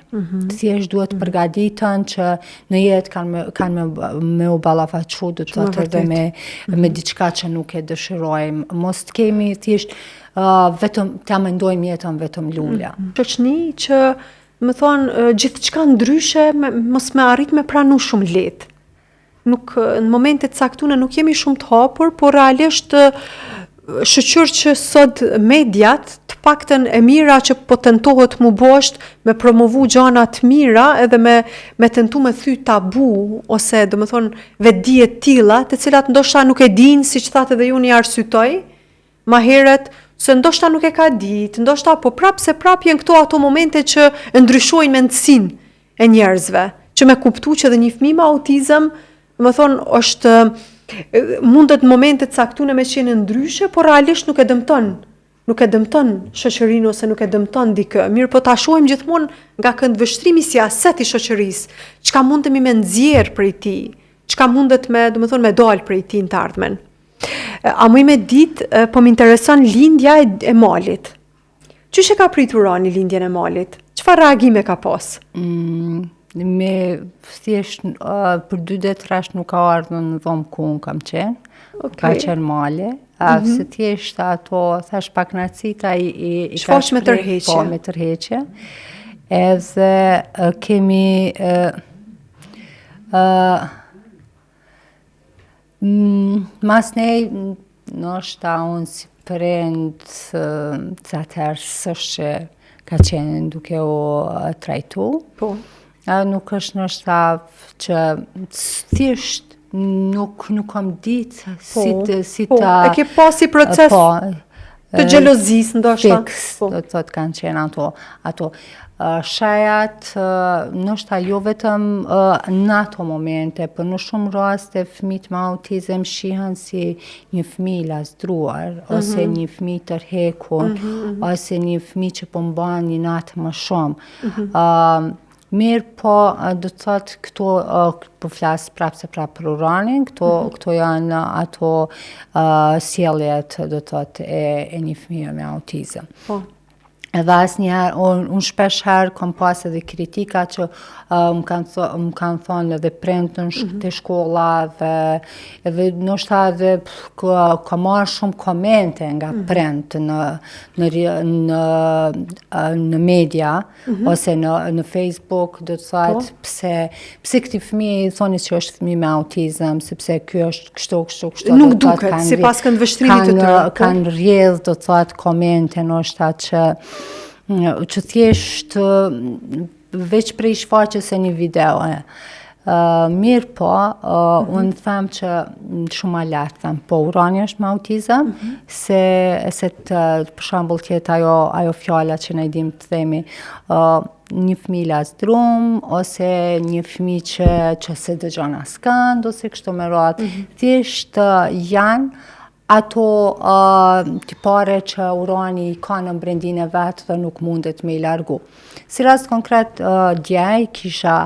Thjesht duhet përgatiten që në jetë kanë me u ballafaqu, do të thotë edhe me diçka që nuk e dëshirojmë. Mos të kemi thjesht vetëm ta mendojmë jetën vetëm lula. Shoqni që më thonë gjithçka ndryshe mos me arrit me pranu shumë lehtë. Nuk në momentet caktune nuk jemi shumë të hapur, por realisht shoqër që sot mediat të paktën e mira që po tentohet mu bosht me promovu gjana të mira edhe me tentu me thy tabu ose do më thonë vetdije të tilla, të cilat ndoshta nuk e dinë, siç thatë edhe ju një arsytoj, ma heret se ndoshta nuk e ka ditë, ndoshta po prap janë këto ato momente që ndryshojnë mendsinë e njerëzve, që me kuptu që edhe një fëmijë me autizëm më thonë, është mundet momentet caktune me qenë ndryshe, por realisht nuk e dëmton shoqërinë ose nuk e dëmton dikë. Mirë, po ta shohim gjithmonë nga këndvështrimi si aset i shoqërisë, çka mundemi me nxjerr prej tij, çka mundet me dalë prej tij në të ardhmen. A më me ditë, po më intereson lindja e Malit. Çish e ka pritur Urani lindjen e Malit? Çfarë reagime ka pas? Me thjesht për 2 ditë rresht nuk ka ardhur në dhomë ku unë kam qenë, ka qenë Mali, se thjesht ato thash pak nacita i ka shfaq me tërheqje. Po, me tërheqje. Edhe kemi mas ne ndoshta unë si prind të atëherë s'është që ka qenë duke u trajtu. Po. Nuk është ndoshta që thjesht nuk kam ditë si ta... E ke pasi proces të xhelozisë ndoshta. Fiks, do të thotë kanë qenë ato. Shajat, ndoshta jo vetëm në ato momente, por në shumë raste fëmijët me autizëm shihen si një fëmijë lazdruar, ose një fëmijë tërhekur, ose një fëmijë që po mban një natë më shumë. Mirë po, do të thotë këto, po flas prapë për uranin, këto janë ato sjelljet, do të thotë, e një fëmijë me autizëm. Po. Edhe asnjëherë, unë shpesh herë kam pas edhe kritika që më kanë thonë edhe prindën të shkolla edhe ndoshta edhe ka marrë shumë komente nga prindë në media ose në Facebook, do të thotë pse këtij fëmijë i thoni që është fëmijë me autizëm, sepse ky është kështu. Nuk duket sipas këndvështrimit të tyre. Kanë rrjedh, do të thotë, komente ndoshta që thjesht veç prej shfaqjes e një video. Mirë po, unë them që shumë ma lartë, them, po urani është me autizëm, se për shembull tjetë ajo fjala që ne dim të themi, një fëmijë lazdrum, ose një fëmijë që se dëgjon askënd, ose kështu me radhë. Thjesht janë ato tipare që urani ka në brendin e vetë dhe nuk mundet me i largu. Si rast konkret, djej kisha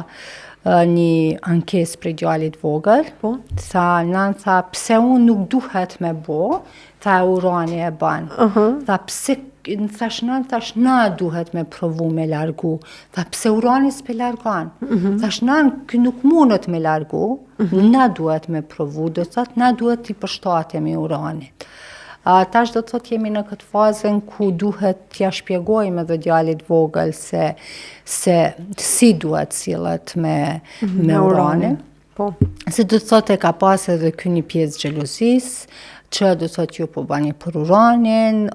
një ankesë për djalit vogël, sa nënë tha pse unë nuk duhet me bo, tha urani e ban. Tha pse, thash na duhet me provu me largu. Tha pse urani s'pe largan. Thash kë nuk mundet me largu, na duhet me provu, do të thotë na duhet t'i përshtatemi uranit. Tash do të thotë jemi në këtë fazën ku duhet t'ja shpjegojmë edhe djalit vogël se si duhet sillet me uranin. Se do të thotë e ka pas edhe ky një pjesë xhelozisë, që do të thotë ju po bani për uranin,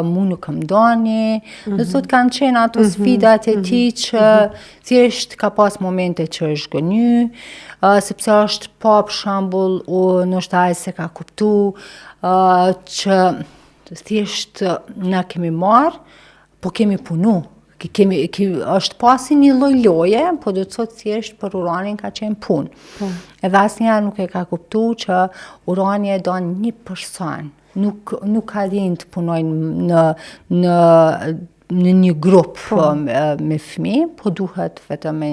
mu nuk më doni, do të thotë kanë qenë ato sfidat e tij që thjesht ka pas momente që është gëny, sepse është pa për shembull, ndoshta ai se ka kuptu që thjesht na kemi marrë, po kemi punu. Është pasi një lloj loje, po do të thotë thjesht për uranin ka qenë punë. Edhe asnjëherë nuk e ka kuptuar që urani e don një person. Nuk ka lind të punojnë në një grup me fëmijë, po duhet vetëm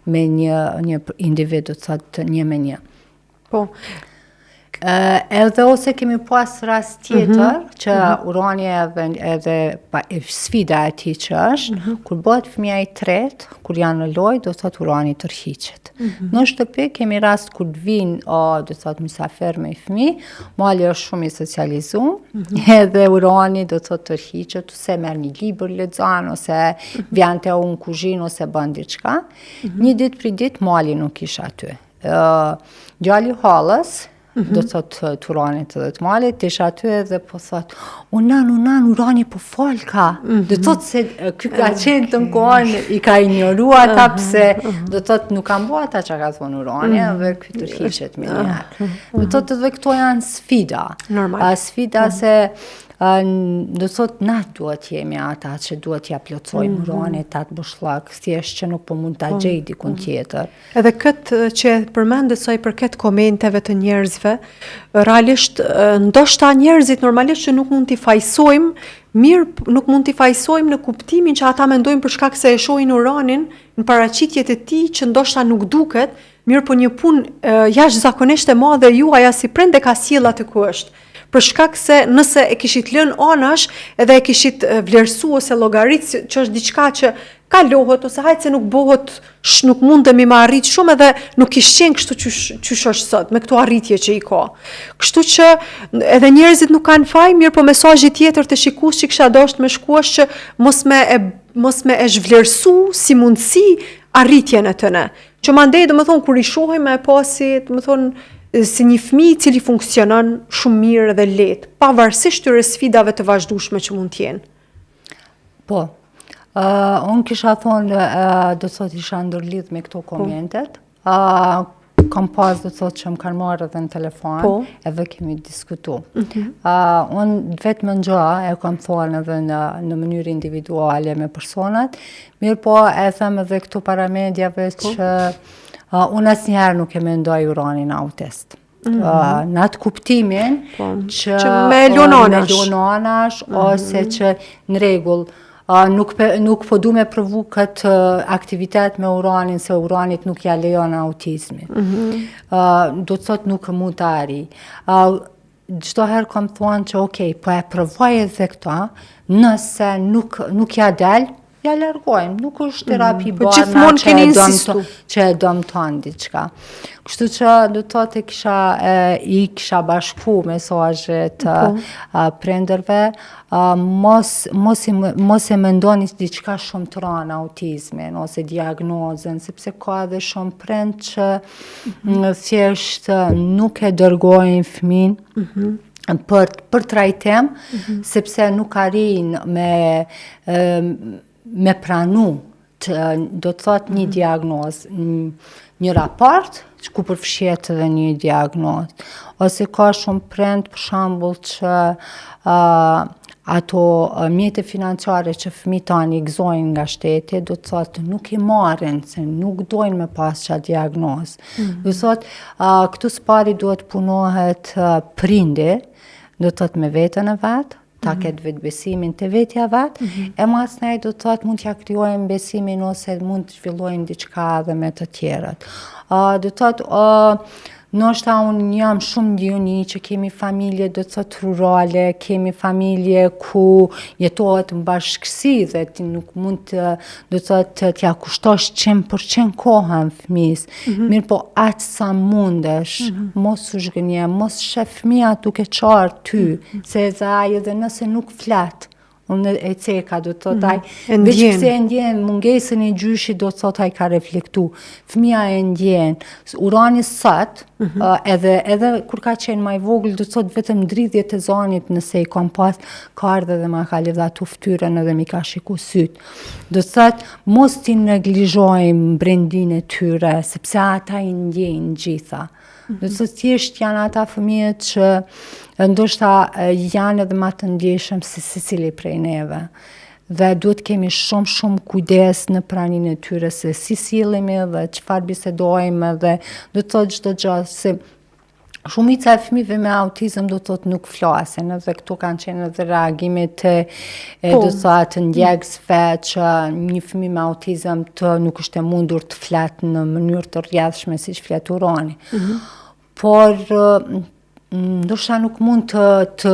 me një individ, do të thotë një me një. Po. Edhe ose kemi pas rast tjetër që urani edhe sfida e tij që është, kur bëhet fëmija i tretë, kur janë në lojë, do thotë urani tërhiqet. Në shtëpi kemi rast kur të vinë, do thotë mysafir me fëmijë, mali është shumë i socializuar, edhe urani do thotë tërhiqet, ose merr një libër lexon, ose vjen te unë kuzhinë ose bën diçka. Një ditë për ditë mali nuk isha aty. Djali hallës, do të thotë të uranit edhe të malit, isha aty edhe po thotë, unan, urani po fal ka. Do të thotë se ky ka qenë të kohën, i ka ignorua ata pse do të thotë nuk kanë bua ata që ka thonë urani, dhe ky tërhiqet me njëherë. Do të thotë edhe këto janë sfida. Normal. Sfida se do të thotë na duhet jemi ata që duhet ja plotësojmë uranit atë bushllak, thjesht që nuk po mund ta gjej dikun tjetër. Edhe këtë që përmendet sa i përket komenteve të njerëzve, realisht ndoshta njerëzit normalisht që nuk mund t'i fajsojmë, nuk mund t'i fajsojmë në kuptimin që ata mendojnë për shkak se e shohin uranin në paraqitjet e tij që ndoshta nuk duket, mirë po një punë jashtëzakonisht e madhe juaja si prindë ka sjell atë ku është. Për shkak se nëse e kishit lënë anash edhe e kishit vlerësu ose llogarit që është diçka që kalohet ose hajtë se nuk bëhet, nuk mundemi me arrit shumë edhe nuk kishte qenë kështu qysh është sot me këto arritje që i ka. Kështu që edhe njerëzit nuk kanë faj, mirë po mesazhi tjetër të shikues që kisha dashur me shkuash që mos me e zhvlerësu si mundësi arritjen e tëne. Që mandej domethënë kur i shohim e pasi, domethënë si një fëmijë i cili funksionon shumë mirë dhe lehtë, pavarësisht këtyre sfidave të vazhdueshme që mund të jenë. Po, unë kisha thonë, do të thotë isha ndërlidh me këto komentet. Kam pas do të thotë që më kanë marrë edhe në telefon, edhe kemi diskutu. Unë vetë më ngja, e kam thonë edhe në mënyrë individuale me personat, mirë po e them edhe këtu para mediave që unë asnjëherë nuk e mendoj Uranin autist. Në atë kuptimin që me lononash ose që në rregull nuk po du me provu këtë aktivitet me Uranin, se Uranit nuk ja lejon autizmi. Do të thot nuk mund të arri. Çdo herë kam thonë që okej, po e provoj edhe këta, nëse nuk ja del, ja largojmë, nuk është terapi bërna që e dëmton diçka. Kështu që do të thotë kisha bashku mesazhet prindërve, mos e mendoni diçka shumë të rënd autizmin ose diagnozën, sepse ka edhe shumë prind që thjesht nuk e dërgojnë fëmin për trajtim, sepse nuk arrin me pranu, do të thot një diagnoz, një raport, ku përfshihet edhe një diagnoz. Ose ka shumë prind, për shembull, që ato mjete financiare që fëmijët tani gëzojnë nga shteti, do të thotë nuk i marrin, se nuk dojnë me pas çfarë diagnoz. Do të thotë, këtu s'pari duhet punohet prindi, do të thotë me veten e vet, ta ketë vetë besimin të vetja vetë, e mas nej do të thotë mund t'ja krijojmë besimin ose mund të zhvillojmë diçka edhe me të tjerët. Do të thotë, ndoshta unë jam shumë ndjeni që kemi familje do të thotë rurale, kemi familje ku jetohet në bashkësi dhe ti nuk mund të do të thotë t'ja kushtosh 100% kohën fëmis. Mirë po atë sa mundesh, mos u zhgënje, mos shef fëmia duke qarë ty, se edhe nëse nuk flet. Unë e ceka, do të thotë ai, veç pse e ndjen mungesën e gjyshit, do të thotë ai ka reflektu. Fëmia e ndjen. Urani sot, edhe kur ka qenë më i vogël, do të thotë vetëm dridhjet e zanit nëse i kam pas, ka ardhe dhe ma ka lidhatu ftyrën edhe mi ka shiku syt. Do të thotë mos t'i neglizhojmë brendin e tyre, sepse ata i ndjejnë gjitha. Do të thotë thjesht janë ata fëmijët që ndoshta janë edhe më të ndjeshëm se secili prej neve. Dhe duhet kemi shumë kujdes në praninë e tyre se si sillemi dhe çfarë bisedojmë dhe do të thotë çdo gjë se shumica e fëmijëve me autizëm do të thotë nuk flasin, edhe këtu kanë qenë edhe reagimet do të thotë ndjekësve që një fëmijë me autizëm nuk është e mundur të fletë në mënyrë të rrjedhshme siç flet Urani. Por ndoshta nuk mund të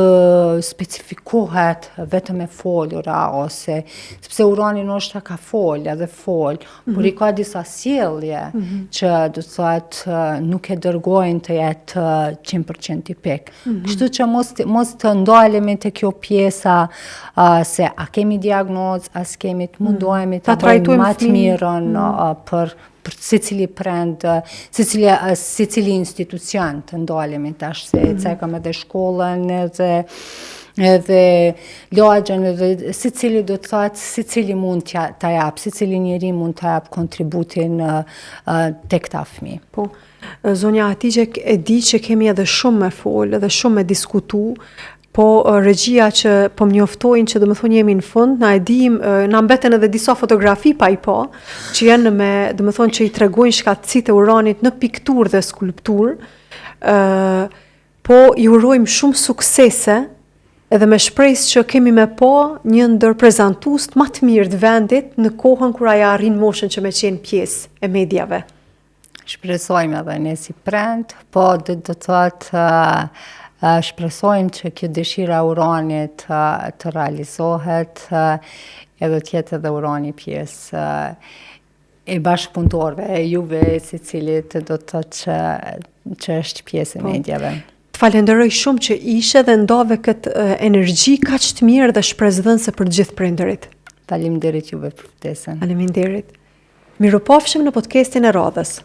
specifikohet vetëm me folura ose sepse Urani ndoshta ka fol, por i ka disa sjellje që do të thotë nuk e dërgojnë të jetë 100% tipik. Kështu që mos të ndalemi te kjo pjesa se a kemi diagnozë, a s'kemi, të mundohemi të bëjmë më të mirën për secili prind, secili institucion të ndalemi tash se cekam edhe shkollën edhe lagjen edhe secili do të thotë secili mund ta jap, secili njeri mund ta jap kontributin tek ta fëmijë. Po. Zonja Hatigje, e di që kemi edhe shumë me fol, edhe shumë me diskutu, po regjia që po mjoftojnë që domethënë jemi në fund, na mbeten edhe disa fotografi pa i po, që janë me domethënë që i tregojnë shkatësitë e Uranit në pikturë dhe skulpturë. Po i urojmë shumë suksese edhe me shpresë që kemi me po një ndër prezantues më të mirë të vendit në kohën kur ajo arrin moshën që me qenë pjesë e mediave. Shpresojmë edhe ne si prind, po do të thotë shpresojmë që kjo dëshira Uranit të realizohet edhe tjetë edhe Urani pjesë e bashkëpunëtorëve, e juve secilit do të thotë që është pjesë e medjave. Të falenderoj shumë që ishe dhe ndove këtë energji kaq të mirë dhe shpresdhënëse për të gjithë prindërit. Faleminderit juve për ftesën. Faleminderit. Miropafshim në podcastin e radhës.